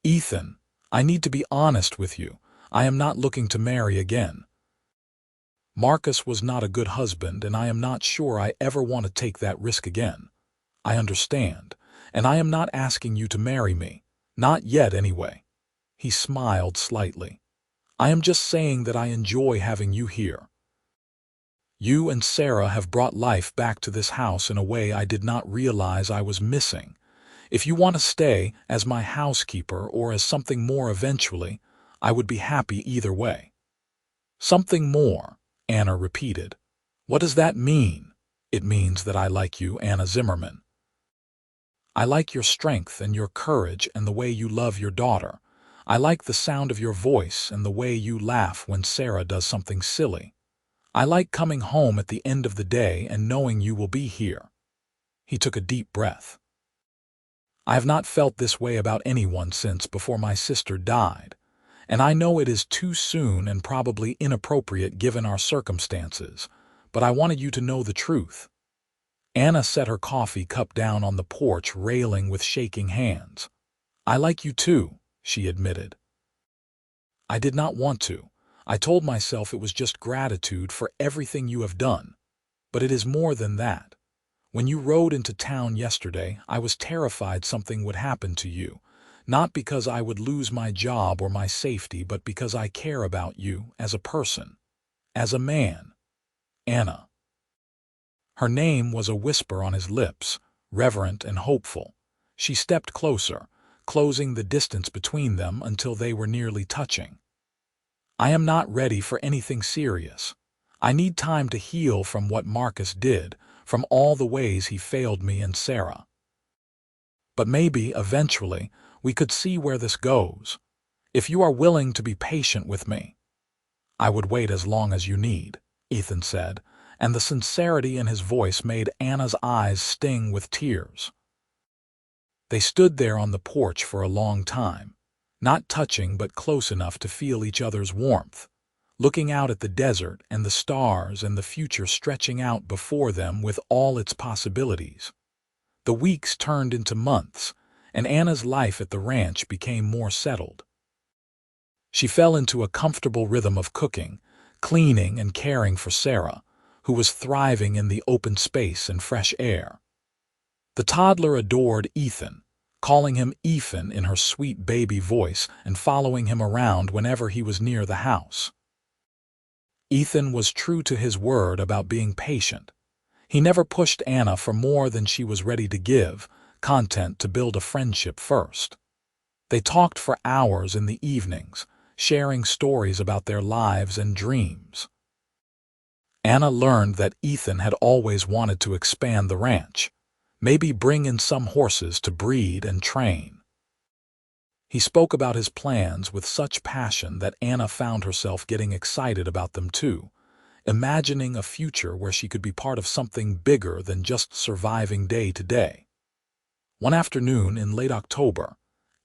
"Ethan, I need to be honest with you. I am not looking to marry again. Marcus was not a good husband, and I am not sure I ever want to take that risk again. I understand, and I am not asking you to marry me. Not yet, anyway." He smiled slightly. "I am just saying that I enjoy having you here. You and Sarah have brought life back to this house in a way I did not realize I was missing. If you want to stay as my housekeeper or as something more eventually, I would be happy either way." "Something more," Anna repeated. "What does that mean?" "It means that I like you, Anna Zimmerman. I like your strength and your courage and the way you love your daughter. I like the sound of your voice and the way you laugh when Sarah does something silly. I like coming home at the end of the day and knowing you will be here." He took a deep breath. "I have not felt this way about anyone since before my sister died, and I know it is too soon and probably inappropriate given our circumstances, but I wanted you to know the truth." Anna set her coffee cup down on the porch railing with shaking hands. "I like you too," she admitted. "I did not want to. I told myself it was just gratitude for everything you have done. But it is more than that. When you rode into town yesterday, I was terrified something would happen to you, not because I would lose my job or my safety, but because I care about you as a person, as a man. Anna." Her name was a whisper on his lips, reverent and hopeful. She stepped closer, closing the distance between them until they were nearly touching. "I am not ready for anything serious. I need time to heal from what Marcus did, from all the ways he failed me and Sarah. But maybe, eventually, we could see where this goes. If you are willing to be patient with me, I would wait as long as you need, Ethan said, and the sincerity in his voice made Anna's eyes sting with tears. They stood there on the porch for a long time, not touching but close enough to feel each other's warmth, looking out at the desert and the stars and the future stretching out before them with all its possibilities. The weeks turned into months, and Anna's life at the ranch became more settled. She fell into a comfortable rhythm of cooking, cleaning, and caring for Sarah, who was thriving in the open space and fresh air. The toddler adored Ethan, calling him Ethan in her sweet baby voice and following him around whenever he was near the house. Ethan was true to his word about being patient. He never pushed Anna for more than she was ready to give, content to build a friendship first. They talked for hours in the evenings, sharing stories about their lives and dreams. Anna learned that Ethan had always wanted to expand the ranch, maybe bring in some horses to breed and train. He spoke about his plans with such passion that Anna found herself getting excited about them too, imagining a future where she could be part of something bigger than just surviving day to day. One afternoon in late October,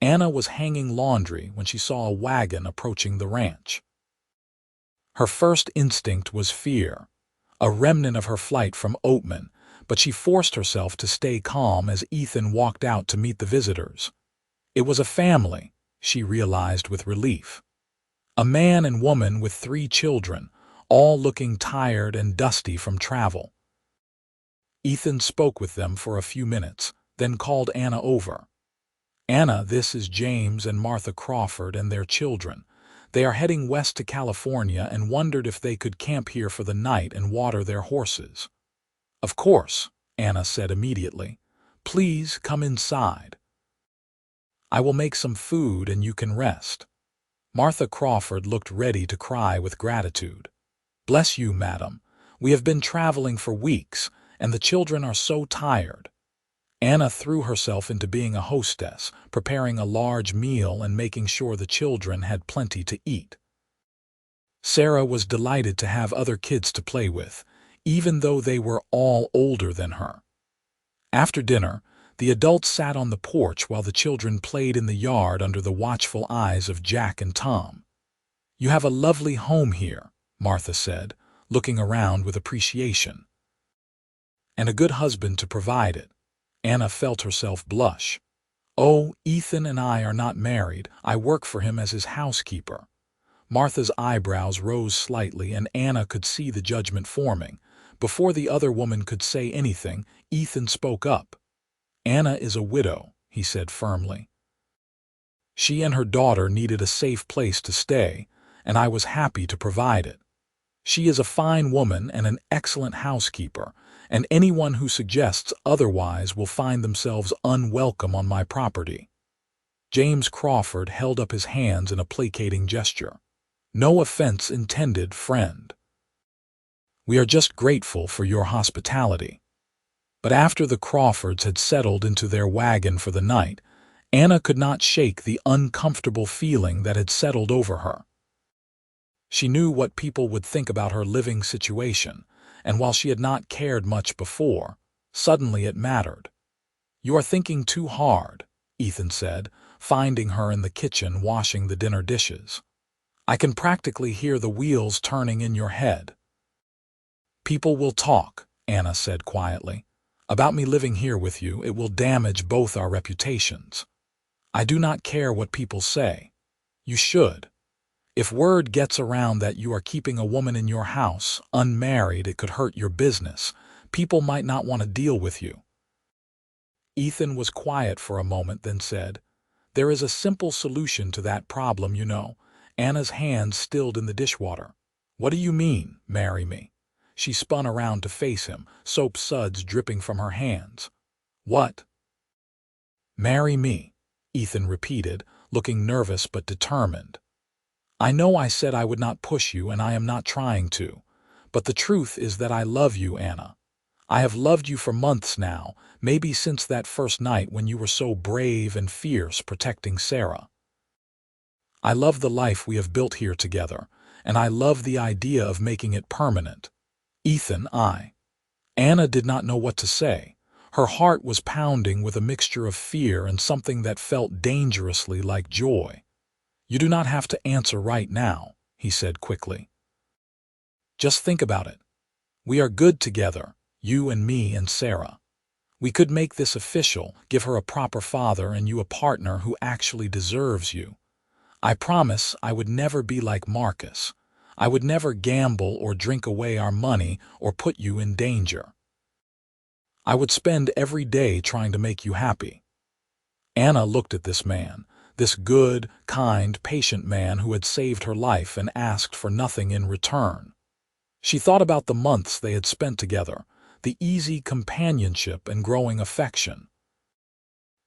Anna was hanging laundry when she saw a wagon approaching the ranch. Her first instinct was fear, a remnant of her flight from Oatman, but she forced herself to stay calm as Ethan walked out to meet the visitors. It was a family, she realized with relief. A man and woman with 3 children, all looking tired and dusty from travel. Ethan spoke with them for a few minutes, then called Anna over. "Anna, this is James and Martha Crawford and their children. They are heading west to California and wondered if they could camp here for the night and water their horses." "Of course," Anna said immediately. "Please come inside. I will make some food and you can rest." Martha Crawford looked ready to cry with gratitude. "Bless you, madam. We have been traveling for weeks, and the children are so tired." Anna threw herself into being a hostess, preparing a large meal and making sure the children had plenty to eat. Sarah was delighted to have other kids to play with, even though they were all older than her. After dinner, the adults sat on the porch while the children played in the yard under the watchful eyes of Jack and Tom. "You have a lovely home here," Martha said, looking around with appreciation. "And a good husband to provide it." Anna felt herself blush. "Oh, Ethan and I are not married. I work for him as his housekeeper." Martha's eyebrows rose slightly and Anna could see the judgment forming. Before the other woman could say anything, Ethan spoke up. "Anna is a widow," he said firmly. "She and her daughter needed a safe place to stay, and I was happy to provide it. She is a fine woman and an excellent housekeeper, and anyone who suggests otherwise will find themselves unwelcome on my property." James Crawford held up his hands in a placating gesture. "No offense intended, friend. We are just grateful for your hospitality." But after the Crawfords had settled into their wagon for the night, Anna could not shake the uncomfortable feeling that had settled over her. She knew what people would think about her living situation, and while she had not cared much before, suddenly it mattered. "You are thinking too hard," Ethan said, finding her in the kitchen washing the dinner dishes. "I can practically hear the wheels turning in your head." "People will talk," Anna said quietly. "About me living here with you. It will damage both our reputations. I do not care what people say. You should. If word gets around that you are keeping a woman in your house, unmarried, it could hurt your business. People might not want to deal with you." Ethan was quiet for a moment, then said, "There is a simple solution to that problem, you know." Anna's hands stilled in the dishwater. "What do you mean, marry me?" She spun around to face him, soap suds dripping from her hands. "What?" "Marry me," Ethan repeated, looking nervous but determined. "I know I said I would not push you, and I am not trying to. But the truth is that I love you, Anna. I have loved you for months now, maybe since that first night when you were so brave and fierce protecting Sarah. I love the life we have built here together, and I love the idea of making it permanent. Ethan, Anna did not know what to say. Her heart was pounding with a mixture of fear and something that felt dangerously like joy. You do not have to answer right now, he said quickly. Just think about it. We are good together, you and me and Sarah. We could make this official, give her a proper father and you a partner who actually deserves you. I promise I would never be like Marcus. I would never gamble or drink away our money or put you in danger. I would spend every day trying to make you happy. Anna looked at this man, this good, kind, patient man who had saved her life and asked for nothing in return. She thought about the months they had spent together, the easy companionship and growing affection.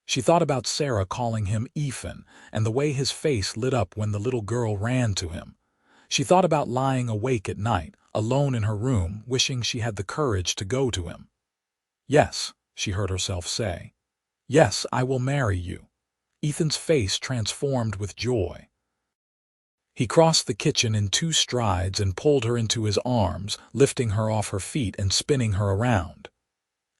She thought about Sarah calling him Ethan and the way his face lit up when the little girl ran to him. She thought about lying awake at night, alone in her room, wishing she had the courage to go to him. Yes, she heard herself say. Yes, I will marry you. Ethan's face transformed with joy. He crossed the kitchen in 2 strides and pulled her into his arms, lifting her off her feet and spinning her around.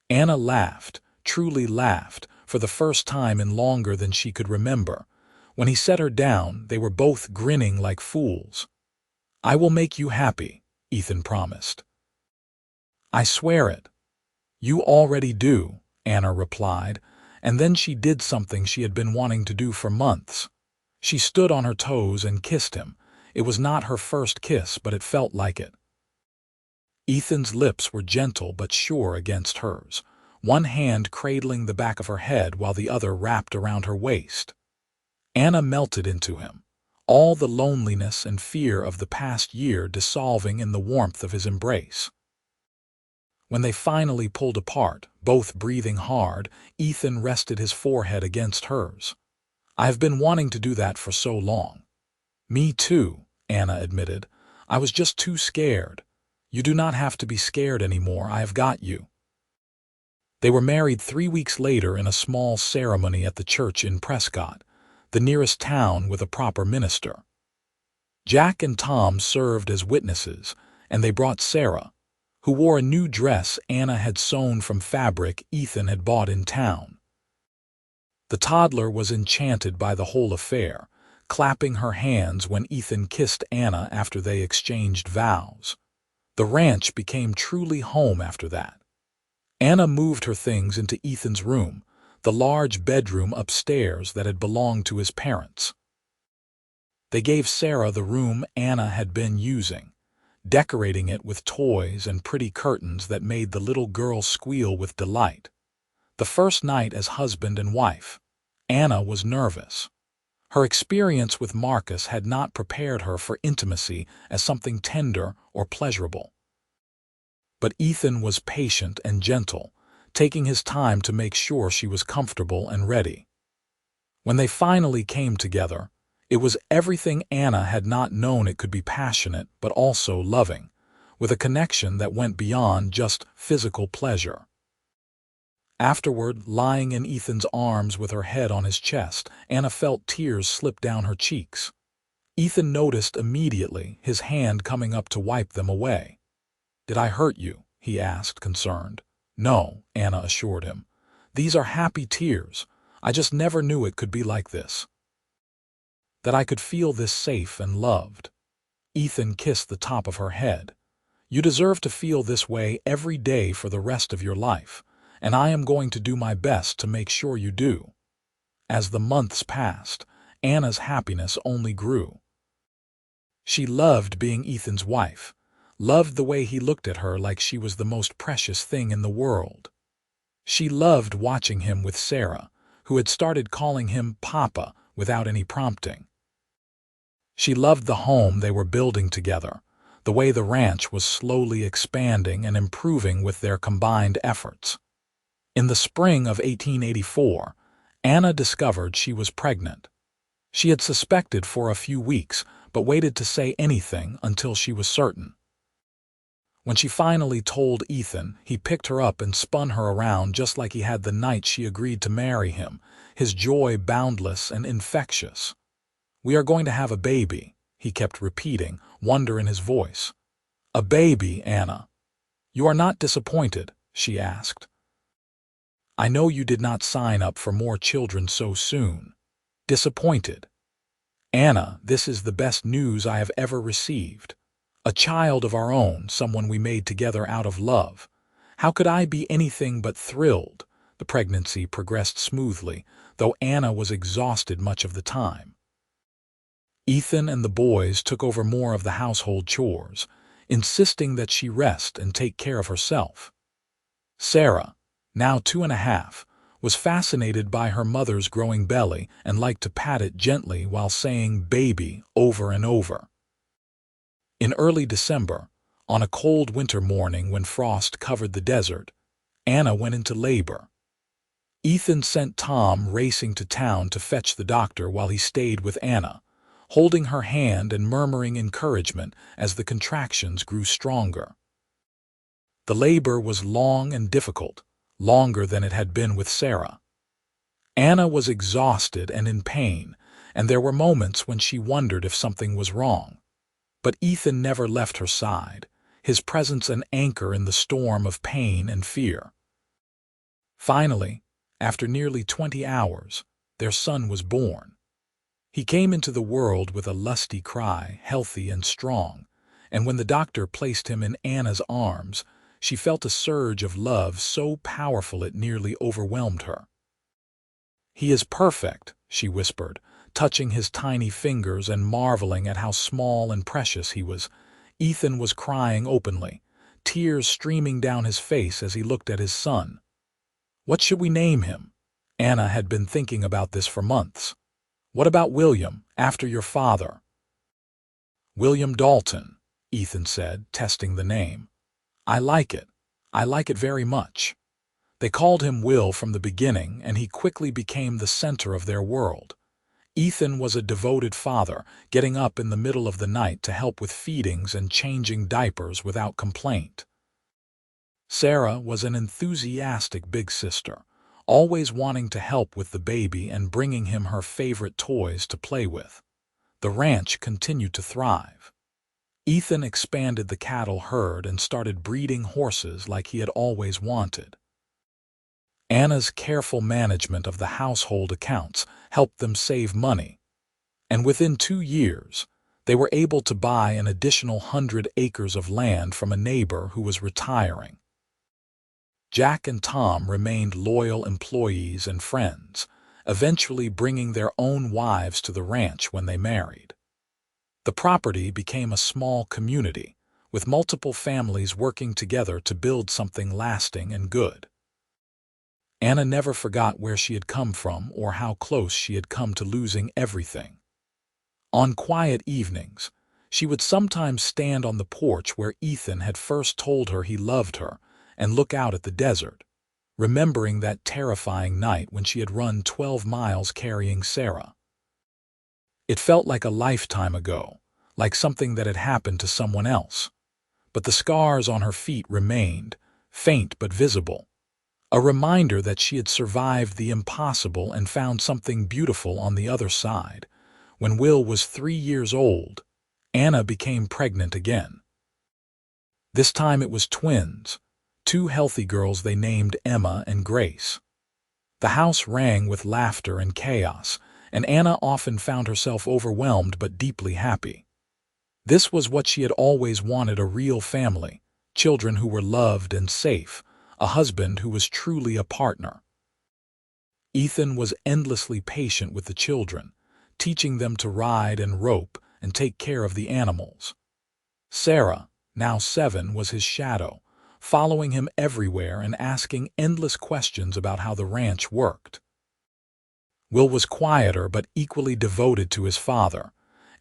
Anna laughed, truly laughed, for the first time in longer than she could remember. When he set her down, they were both grinning like fools. I will make you happy, Ethan promised. I swear it. You already do, Anna replied, and then she did something she had been wanting to do for months. She stood on her toes and kissed him. It was not her first kiss, but it felt like it. Ethan's lips were gentle but sure against hers, one hand cradling the back of her head while the other wrapped around her waist. Anna melted into him, all the loneliness and fear of the past year dissolving in the warmth of his embrace. When they finally pulled apart, both breathing hard, Ethan rested his forehead against hers. I have been wanting to do that for so long. Me too, Anna admitted. I was just too scared. You do not have to be scared anymore. I have got you. They were married 3 weeks later in a small ceremony at the church in Prescott, the nearest town with a proper minister. Jack and Tom served as witnesses, and they brought Sarah, who wore a new dress Anna had sewn from fabric Ethan had bought in town. The toddler was enchanted by the whole affair, clapping her hands when Ethan kissed Anna after they exchanged vows. The ranch became truly home after that. Anna moved her things into Ethan's room, the large bedroom upstairs that had belonged to his parents. They gave Sarah the room Anna had been using, decorating it with toys and pretty curtains that made the little girl squeal with delight. The first night as husband and wife, Anna was nervous. Her experience with Marcus had not prepared her for intimacy as something tender or pleasurable. But Ethan was patient and gentle, taking his time to make sure she was comfortable and ready. When they finally came together, it was everything Anna had not known it could be passionate but also loving, with a connection that went beyond just physical pleasure. Afterward, lying in Ethan's arms with her head on his chest, Anna felt tears slip down her cheeks. Ethan noticed immediately, his hand coming up to wipe them away. "Did I hurt you?" he asked, concerned. "No," Anna assured him. "These are happy tears. I just never knew it could be like this. That I could feel this safe and loved." Ethan kissed the top of her head. "You deserve to feel this way every day for the rest of your life, and I am going to do my best to make sure you do." As the months passed, Anna's happiness only grew. She loved being Ethan's wife, loved the way he looked at her like she was the most precious thing in the world. She loved watching him with Sarah, who had started calling him Papa without any prompting. She loved the home they were building together, the way the ranch was slowly expanding and improving with their combined efforts. In the spring of 1884, Anna discovered she was pregnant. She had suspected for a few weeks, but waited to say anything until she was certain. When she finally told Ethan, he picked her up and spun her around just like he had the night she agreed to marry him, his joy boundless and infectious. "We are going to have a baby," he kept repeating, wonder in his voice. "A baby, Anna." "You are not disappointed?" she asked. "I know you did not sign up for more children so soon." "Disappointed?" "Anna, this is the best news I have ever received. A child of our own, someone we made together out of love. How could I be anything but thrilled?" The pregnancy progressed smoothly, though Anna was exhausted much of the time. Ethan and the boys took over more of the household chores, insisting that she rest and take care of herself. Sarah, now 2.5, was fascinated by her mother's growing belly and liked to pat it gently while saying "baby" over and over. In early December, on a cold winter morning when frost covered the desert, Anna went into labor. Ethan sent Tom racing to town to fetch the doctor while he stayed with Anna, holding her hand and murmuring encouragement as the contractions grew stronger. The labor was long and difficult, longer than it had been with Sarah. Anna was exhausted and in pain, and there were moments when she wondered if something was wrong. But Ethan never left her side, his presence an anchor in the storm of pain and fear. Finally, after nearly 20 hours, their son was born. He came into the world with a lusty cry, healthy and strong, and when the doctor placed him in Anna's arms, she felt a surge of love so powerful it nearly overwhelmed her. "He is perfect," she whispered, touching his tiny fingers and marveling at how small and precious he was. Ethan was crying openly, tears streaming down his face as he looked at his son. "What should we name him?" Anna had been thinking about this for months. "What about William, after your father?" "William Dalton," Ethan said, testing the name. I like it. I like it very much." They called him Will from the beginning, and he quickly became the center of their world. Ethan was a devoted father, getting up in the middle of the night to help with feedings and changing diapers without complaint. Sarah was an enthusiastic big sister, always wanting to help with the baby and bringing him her favorite toys to play with. The ranch continued to thrive. Ethan expanded the cattle herd and started breeding horses like he had always wanted. Anna's careful management of the household accounts helped them save money, and within 2 years, they were able to buy an additional 100 acres of land from a neighbor who was retiring. Jack and Tom remained loyal employees and friends, eventually bringing their own wives to the ranch when they married. The property became a small community, with multiple families working together to build something lasting and good. Anna never forgot where she had come from or how close she had come to losing everything. On quiet evenings, she would sometimes stand on the porch where Ethan had first told her he loved her and look out at the desert, remembering that terrifying night when she had run 12 miles carrying Sarah. It felt like a lifetime ago, like something that had happened to someone else. But the scars on her feet remained, faint but visible, a reminder that she had survived the impossible and found something beautiful on the other side. When Will was 3 years old, Anna became pregnant again. This time it was twins, 2 healthy girls they named Emma and Grace. The house rang with laughter and chaos, and Anna often found herself overwhelmed but deeply happy. This was what she had always wanted: a real family, children who were loved and safe, a husband who was truly a partner. Ethan was endlessly patient with the children, teaching them to ride and rope and take care of the animals. Sarah, now 7, was his shadow, following him everywhere and asking endless questions about how the ranch worked. Will was quieter but equally devoted to his father,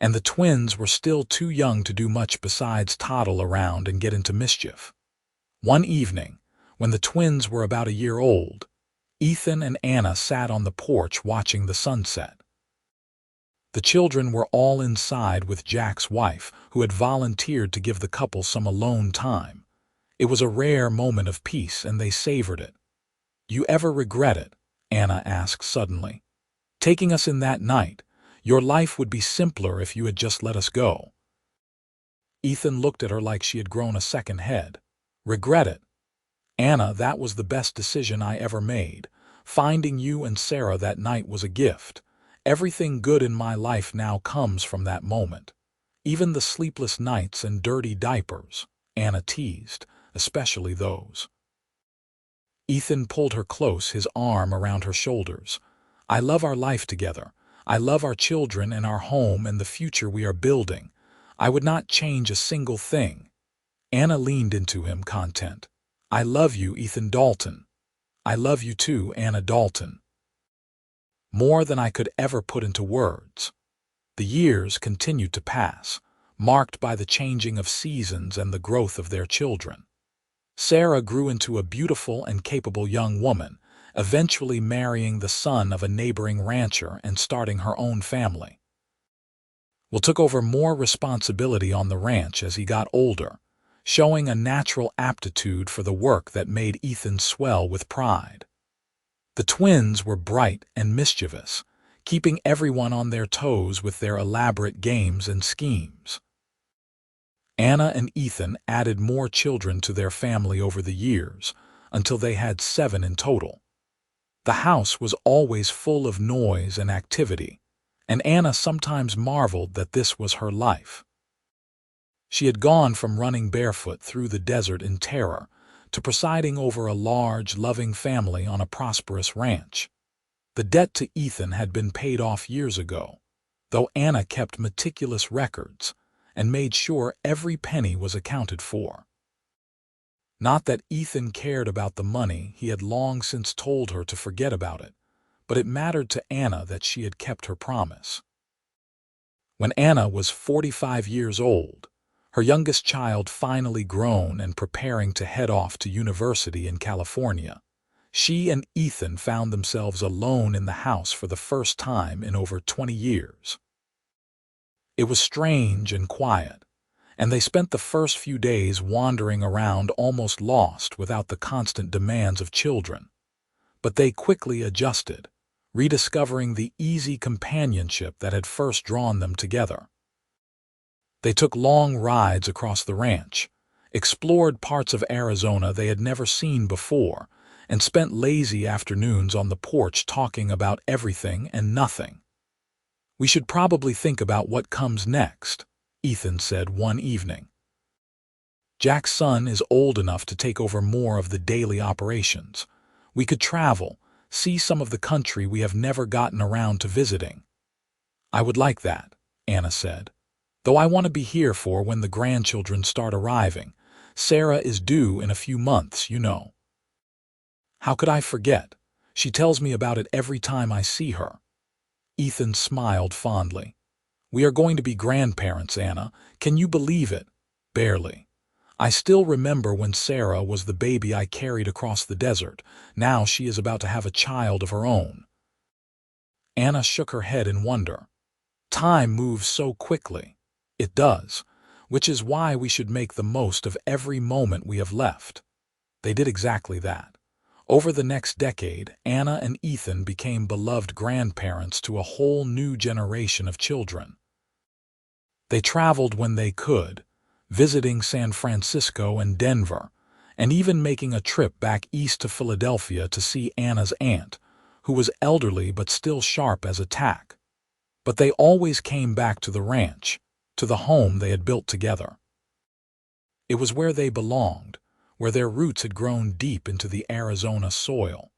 and the twins were still too young to do much besides toddle around and get into mischief. One evening, when the twins were about a year old, Ethan and Anna sat on the porch watching the sunset. The children were all inside with Jack's wife, who had volunteered to give the couple some alone time. It was a rare moment of peace, and they savored it. "You ever regret it?" Anna asked suddenly. "Taking us in that night? Your life would be simpler if you had just let us go." Ethan looked at her like she had grown a second head. "Regret it? Anna, that was the best decision I ever made. Finding you and Sarah that night was a gift. Everything good in my life now comes from that moment. Even the sleepless nights and dirty diapers," Anna teased, "especially those." Ethan pulled her close, his arm around her shoulders. "I love our life together. I love our children and our home and the future we are building. I would not change a single thing." Anna leaned into him, content. "I love you, Ethan Dalton." "I love you too, Anna Dalton." More than I could ever put into words. The years continued to pass, marked by the changing of seasons and the growth of their children. Sarah grew into a beautiful and capable young woman, eventually marrying the son of a neighboring rancher and starting her own family. Will took over more responsibility on the ranch as he got older, showing a natural aptitude for the work that made Ethan swell with pride. The twins were bright and mischievous, keeping everyone on their toes with their elaborate games and schemes. Anna and Ethan added more children to their family over the years, until they had 7 in total. The house was always full of noise and activity, and Anna sometimes marveled that this was her life. She had gone from running barefoot through the desert in terror to presiding over a large, loving family on a prosperous ranch. The debt to Ethan had been paid off years ago, though Anna kept meticulous records and made sure every penny was accounted for. Not that Ethan cared about the money, he had long since told her to forget about it, but it mattered to Anna that she had kept her promise. When Anna was 45 years old, her youngest child finally grown and preparing to head off to university in California, she and Ethan found themselves alone in the house for the first time in over 20 years. It was strange and quiet, and they spent the first few days wandering around almost lost without the constant demands of children. But they quickly adjusted, rediscovering the easy companionship that had first drawn them together. They took long rides across the ranch, explored parts of Arizona they had never seen before, and spent lazy afternoons on the porch talking about everything and nothing. "We should probably think about what comes next," Ethan said one evening. "Jack's son is old enough to take over more of the daily operations. We could travel, see some of the country we have never gotten around to visiting." "I would like that," Anna said, "though I want to be here for when the grandchildren start arriving. Sarah is due in a few months, you know." "How could I forget? She tells me about it every time I see her." Ethan smiled fondly. "We are going to be grandparents, Anna. Can you believe it?" "Barely. I still remember when Sarah was the baby I carried across the desert. Now she is about to have a child of her own." Anna shook her head in wonder. "Time moves so quickly." "It does, which is why we should make the most of every moment we have left." They did exactly that. Over the next decade, Anna and Ethan became beloved grandparents to a whole new generation of children. They traveled when they could, visiting San Francisco and Denver, and even making a trip back east to Philadelphia to see Anna's aunt, who was elderly but still sharp as a tack. But they always came back to the ranch, to the home they had built together. It was where they belonged, where their roots had grown deep into the Arizona soil.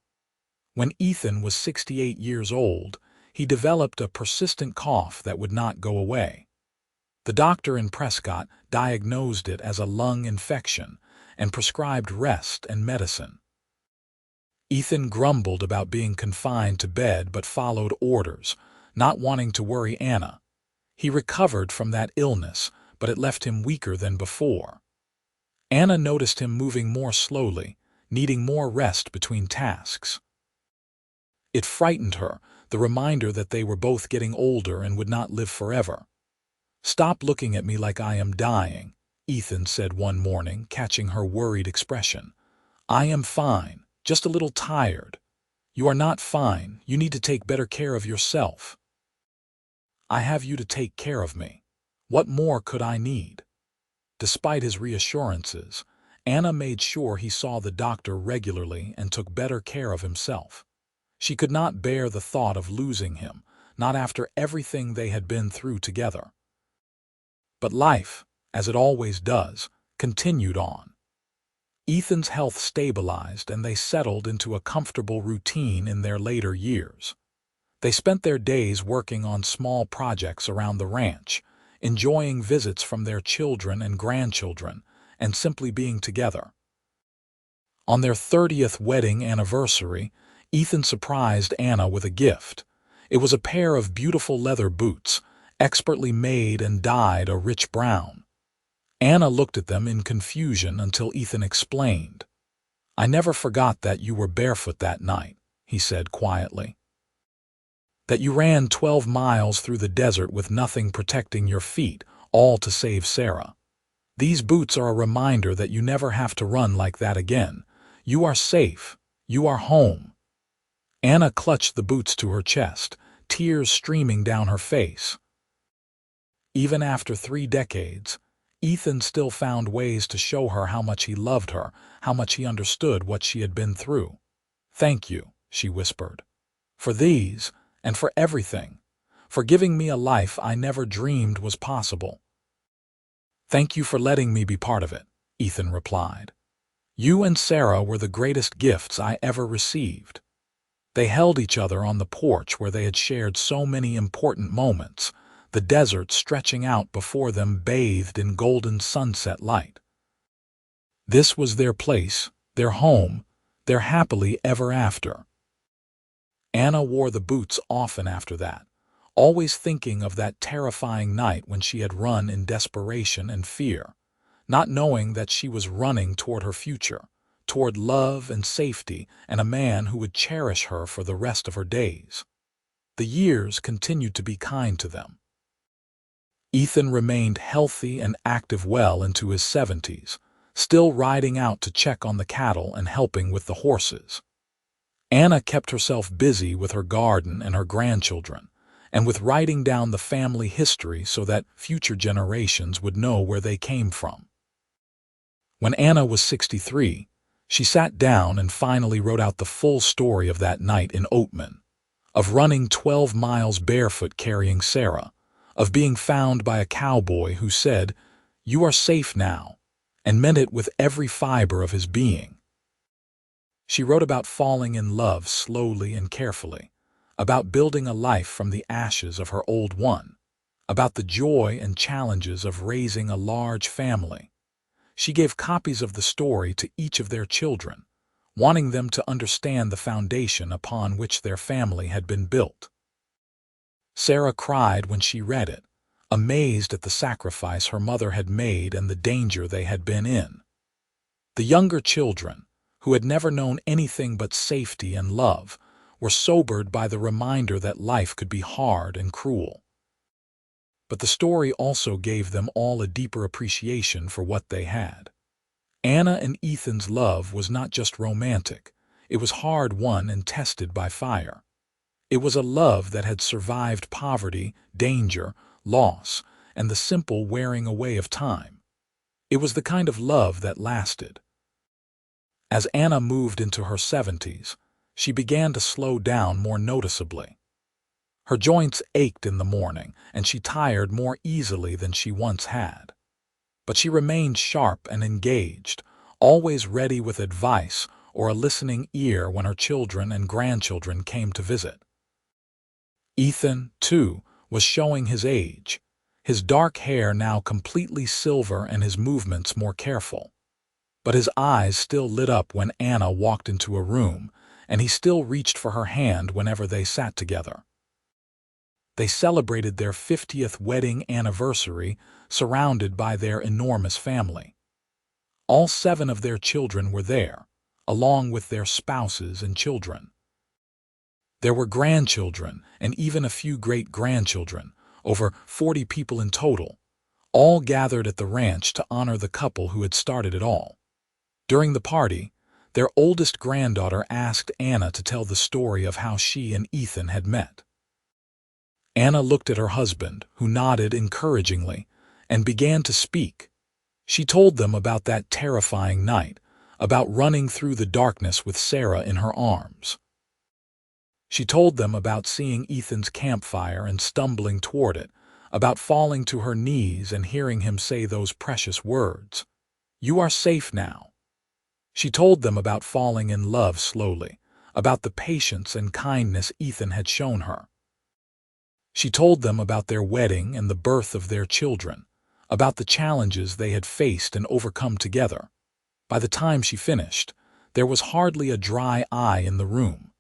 When Ethan was 68 years old, he developed a persistent cough that would not go away. The doctor in Prescott diagnosed it as a lung infection and prescribed rest and medicine. Ethan grumbled about being confined to bed but followed orders, not wanting to worry Anna. He recovered from that illness, but it left him weaker than before. Anna noticed him moving more slowly, needing more rest between tasks. It frightened her, the reminder that they were both getting older and would not live forever. "Stop looking at me like I am dying," Ethan said one morning, catching her worried expression. "I am fine, just a little tired." "You are not fine. You need to take better care of yourself." I have you to take care of me. What more could I need?" Despite his reassurances, Anna made sure he saw the doctor regularly and took better care of himself. She could not bear the thought of losing him, not after everything they had been through together. But life, as it always does, continued on. Ethan's health stabilized and they settled into a comfortable routine in their later years. They spent their days working on small projects around the ranch, enjoying visits from their children and grandchildren, and simply being together. On their 30th wedding anniversary, Ethan surprised Anna with a gift. It was a pair of beautiful leather boots, expertly made and dyed a rich brown. Anna looked at them in confusion until Ethan explained. "I never forgot that you were barefoot that night," he said quietly. "That you ran 12 miles through the desert with nothing protecting your feet, all to save Sarah. These boots are a reminder that you never have to run like that again. You are safe. You are home." Anna clutched the boots to her chest, tears streaming down her face. Even after 3 decades, Ethan still found ways to show her how much he loved her, how much he understood what she had been through. "Thank you," she whispered, "for these, and for everything, for giving me a life I never dreamed was possible." "Thank you for letting me be part of it," Ethan replied. "You and Sarah were the greatest gifts I ever received." They held each other on the porch where they had shared so many important moments, the desert stretching out before them bathed in golden sunset light. This was their place, their home, their happily ever after. Anna wore the boots often after that, always thinking of that terrifying night when she had run in desperation and fear, not knowing that she was running toward her future, toward love and safety and a man who would cherish her for the rest of her days. The years continued to be kind to them. Ethan remained healthy and active well into his 70s, still riding out to check on the cattle and helping with the horses. Anna kept herself busy with her garden and her grandchildren, and with writing down the family history so that future generations would know where they came from. When Anna was 63, she sat down and finally wrote out the full story of that night in Oatman, of running 12 miles barefoot carrying Sarah, of being found by a cowboy who said, "You are safe now," and meant it with every fiber of his being. She wrote about falling in love slowly and carefully, about building a life from the ashes of her old one, about the joy and challenges of raising a large family. She gave copies of the story to each of their children, wanting them to understand the foundation upon which their family had been built. Sarah cried when she read it, amazed at the sacrifice her mother had made and the danger they had been in. The younger children, who had never known anything but safety and love, were sobered by the reminder that life could be hard and cruel. But the story also gave them all a deeper appreciation for what they had. Anna and Ethan's love was not just romantic, it was hard-won and tested by fire. It was a love that had survived poverty, danger, loss, and the simple wearing away of time. It was the kind of love that lasted. As Anna moved into her 70s, she began to slow down more noticeably. Her joints ached in the morning, and she tired more easily than she once had. But she remained sharp and engaged, always ready with advice or a listening ear when her children and grandchildren came to visit. Ethan, too, was showing his age, his dark hair now completely silver and his movements more careful. But his eyes still lit up when Anna walked into a room, and he still reached for her hand whenever they sat together. They celebrated their 50th wedding anniversary, surrounded by their enormous family. All 7 of their children were there, along with their spouses and children. There were grandchildren and even a few great-grandchildren, over 40 people in total, all gathered at the ranch to honor the couple who had started it all. During the party, their oldest granddaughter asked Anna to tell the story of how she and Ethan had met. Anna looked at her husband, who nodded encouragingly, and began to speak. She told them about that terrifying night, about running through the darkness with Sarah in her arms. She told them about seeing Ethan's campfire and stumbling toward it, about falling to her knees and hearing him say those precious words, "You are safe now." She told them about falling in love slowly, about the patience and kindness Ethan had shown her. She told them about their wedding and the birth of their children, about the challenges they had faced and overcome together. By the time she finished, there was hardly a dry eye in the room.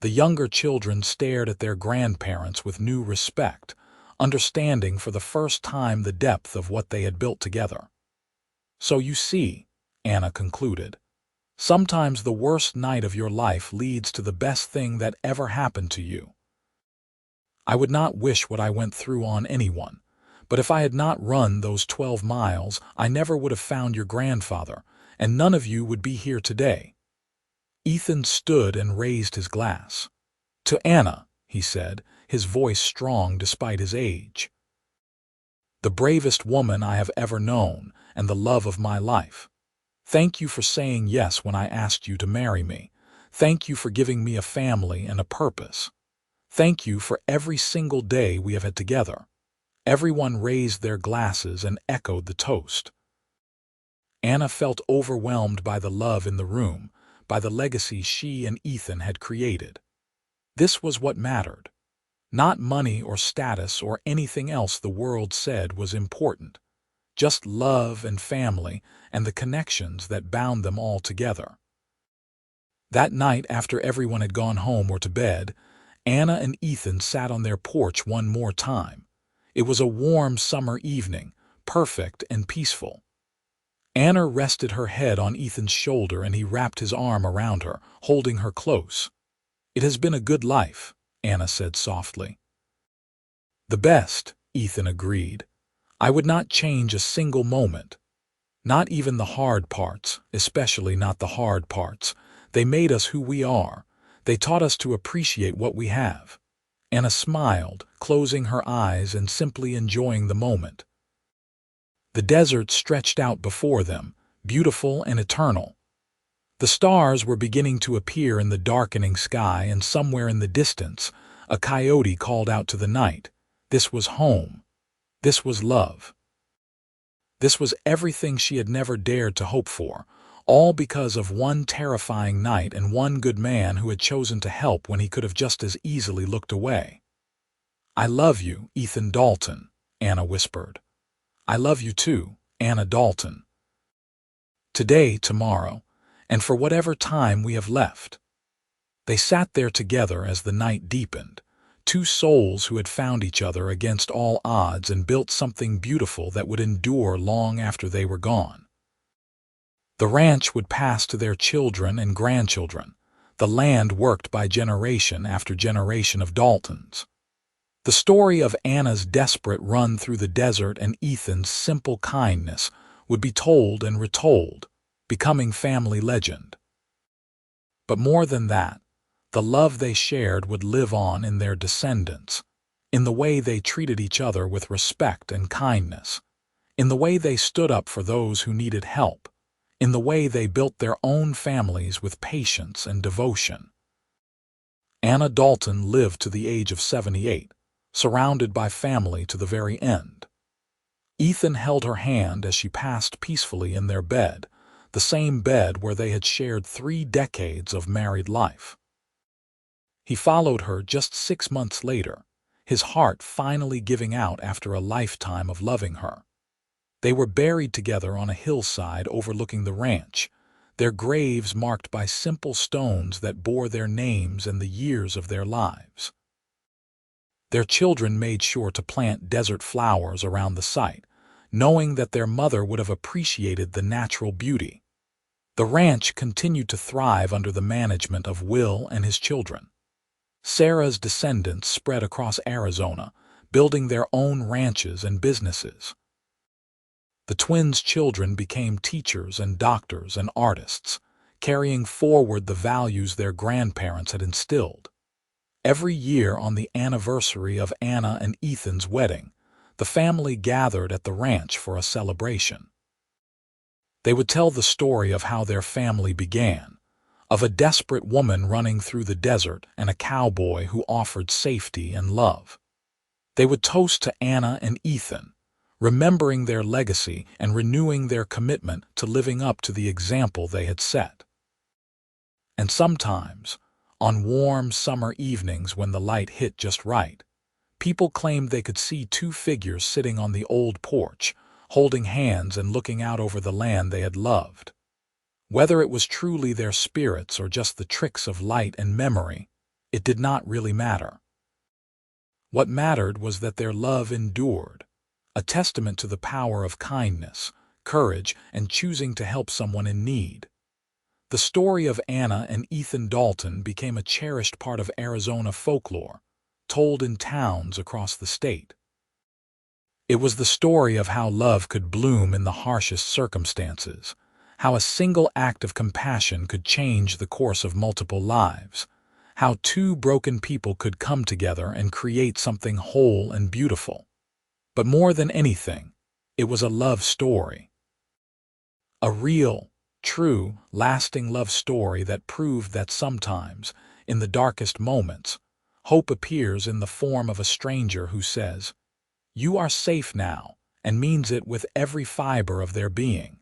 The younger children stared at their grandparents with new respect, understanding for the first time the depth of what they had built together. "So you see," Anna concluded, "sometimes the worst night of your life leads to the best thing that ever happened to you. I would not wish what I went through on anyone, but if I had not run those 12 miles, I never would have found your grandfather, and none of you would be here today." Ethan stood and raised his glass. "To Anna," he said, his voice strong despite his age. "The bravest woman I have ever known, and the love of my life. Thank you for saying yes when I asked you to marry me. Thank you for giving me a family and a purpose. Thank you for every single day we have had together." Everyone raised their glasses and echoed the toast. Anna felt overwhelmed by the love in the room, by the legacy she and Ethan had created. This was what mattered. Not money or status or anything else the world said was important. Just love and family and the connections that bound them all together. That night, after everyone had gone home or to bed, Anna and Ethan sat on their porch one more time. It was a warm summer evening, perfect and peaceful. Anna rested her head on Ethan's shoulder and he wrapped his arm around her, holding her close. "It has been a good life," Anna said softly. "The best," Ethan agreed. "I would not change a single moment. Not even the hard parts, especially not the hard parts. They made us who we are. They taught us to appreciate what we have." Anna smiled, closing her eyes and simply enjoying the moment. The desert stretched out before them, beautiful and eternal. The stars were beginning to appear in the darkening sky, and somewhere in the distance, a coyote called out to the night. This was home. This was love. This was everything she had never dared to hope for, all because of one terrifying night and one good man who had chosen to help when he could have just as easily looked away. "I love you, Ethan Dalton," Anna whispered. "I love you too, Anna Dalton. Today, tomorrow, and for whatever time we have left." They sat there together as the night deepened, two souls who had found each other against all odds and built something beautiful that would endure long after they were gone. The ranch would pass to their children and grandchildren, the land worked by generation after generation of Daltons. The story of Anna's desperate run through the desert and Ethan's simple kindness would be told and retold, becoming family legend. But more than that, the love they shared would live on in their descendants, in the way they treated each other with respect and kindness, in the way they stood up for those who needed help, in the way they built their own families with patience and devotion. Anna Dalton lived to the age of 78, surrounded by family to the very end. Ethan held her hand as she passed peacefully in their bed, the same bed where they had shared 3 decades of married life. He followed her just 6 months later, his heart finally giving out after a lifetime of loving her. They were buried together on a hillside overlooking the ranch, their graves marked by simple stones that bore their names and the years of their lives. Their children made sure to plant desert flowers around the site, knowing that their mother would have appreciated the natural beauty. The ranch continued to thrive under the management of Will and his children. Sarah's descendants spread across Arizona, building their own ranches and businesses. The twins' children became teachers and doctors and artists, carrying forward the values their grandparents had instilled. Every year on the anniversary of Anna and Ethan's wedding, the family gathered at the ranch for a celebration. They would tell the story of how their family began, of a desperate woman running through the desert and a cowboy who offered safety and love. They would toast to Anna and Ethan, remembering their legacy and renewing their commitment to living up to the example they had set. And sometimes, on warm summer evenings when the light hit just right, people claimed they could see two figures sitting on the old porch, holding hands and looking out over the land they had loved. Whether it was truly their spirits or just the tricks of light and memory, it did not really matter. What mattered was that their love endured, a testament to the power of kindness, courage, and choosing to help someone in need. The story of Anna and Ethan Dalton became a cherished part of Arizona folklore, told in towns across the state. It was the story of how love could bloom in the harshest circumstances, how a single act of compassion could change the course of multiple lives, how two broken people could come together and create something whole and beautiful. But more than anything, it was a love story. A real, true, lasting love story that proved that sometimes, in the darkest moments, hope appears in the form of a stranger who says, "You are safe now," and means it with every fiber of their being.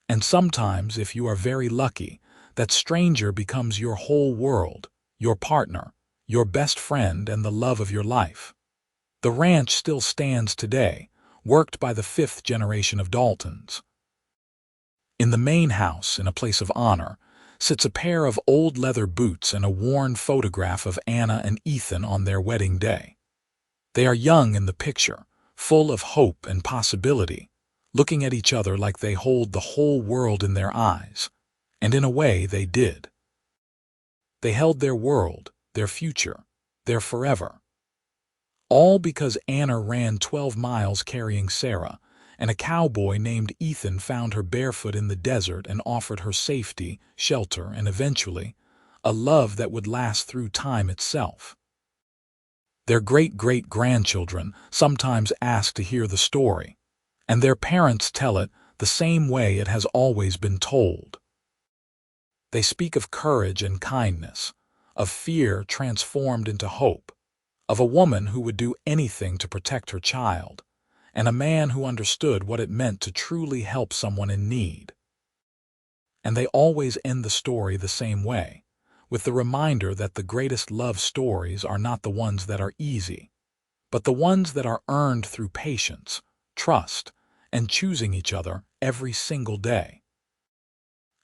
And sometimes, if you are very lucky, that stranger becomes your whole world, your partner, your best friend, and the love of your life. The ranch still stands today, worked by the fifth generation of Daltons. In the main house, in a place of honor, sits a pair of old leather boots and a worn photograph of Anna and Ethan on their wedding day. They are young in the picture, full of hope and possibility, looking at each other like they hold the whole world in their eyes. And in a way, they did. They held their world, their future, their forever. All because Anna ran 12 miles carrying Sarah, and a cowboy named Ethan found her barefoot in the desert and offered her safety, shelter, and eventually, a love that would last through time itself. Their great-great-grandchildren sometimes ask to hear the story, and their parents tell it the same way it has always been told. They speak of courage and kindness, of fear transformed into hope, of a woman who would do anything to protect her child, and a man who understood what it meant to truly help someone in need. And they always end the story the same way, with the reminder that the greatest love stories are not the ones that are easy, but the ones that are earned through patience, trust, and choosing each other every single day.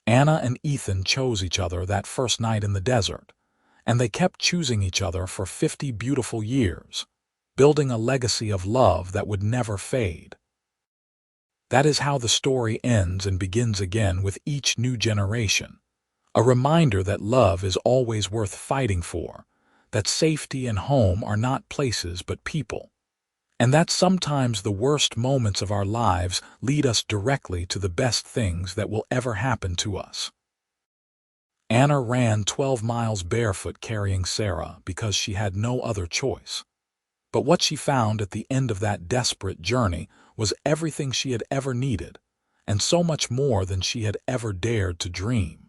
Anna and Ethan chose each other that first night in the desert, and they kept choosing each other for 50 beautiful years, building a legacy of love that would never fade. That is how the story ends and begins again with each new generation, a reminder that love is always worth fighting for, that safety and home are not places but people, and that sometimes the worst moments of our lives lead us directly to the best things that will ever happen to us. Anna ran 12 miles barefoot carrying Sarah because she had no other choice. But what she found at the end of that desperate journey was everything she had ever needed, and so much more than she had ever dared to dream.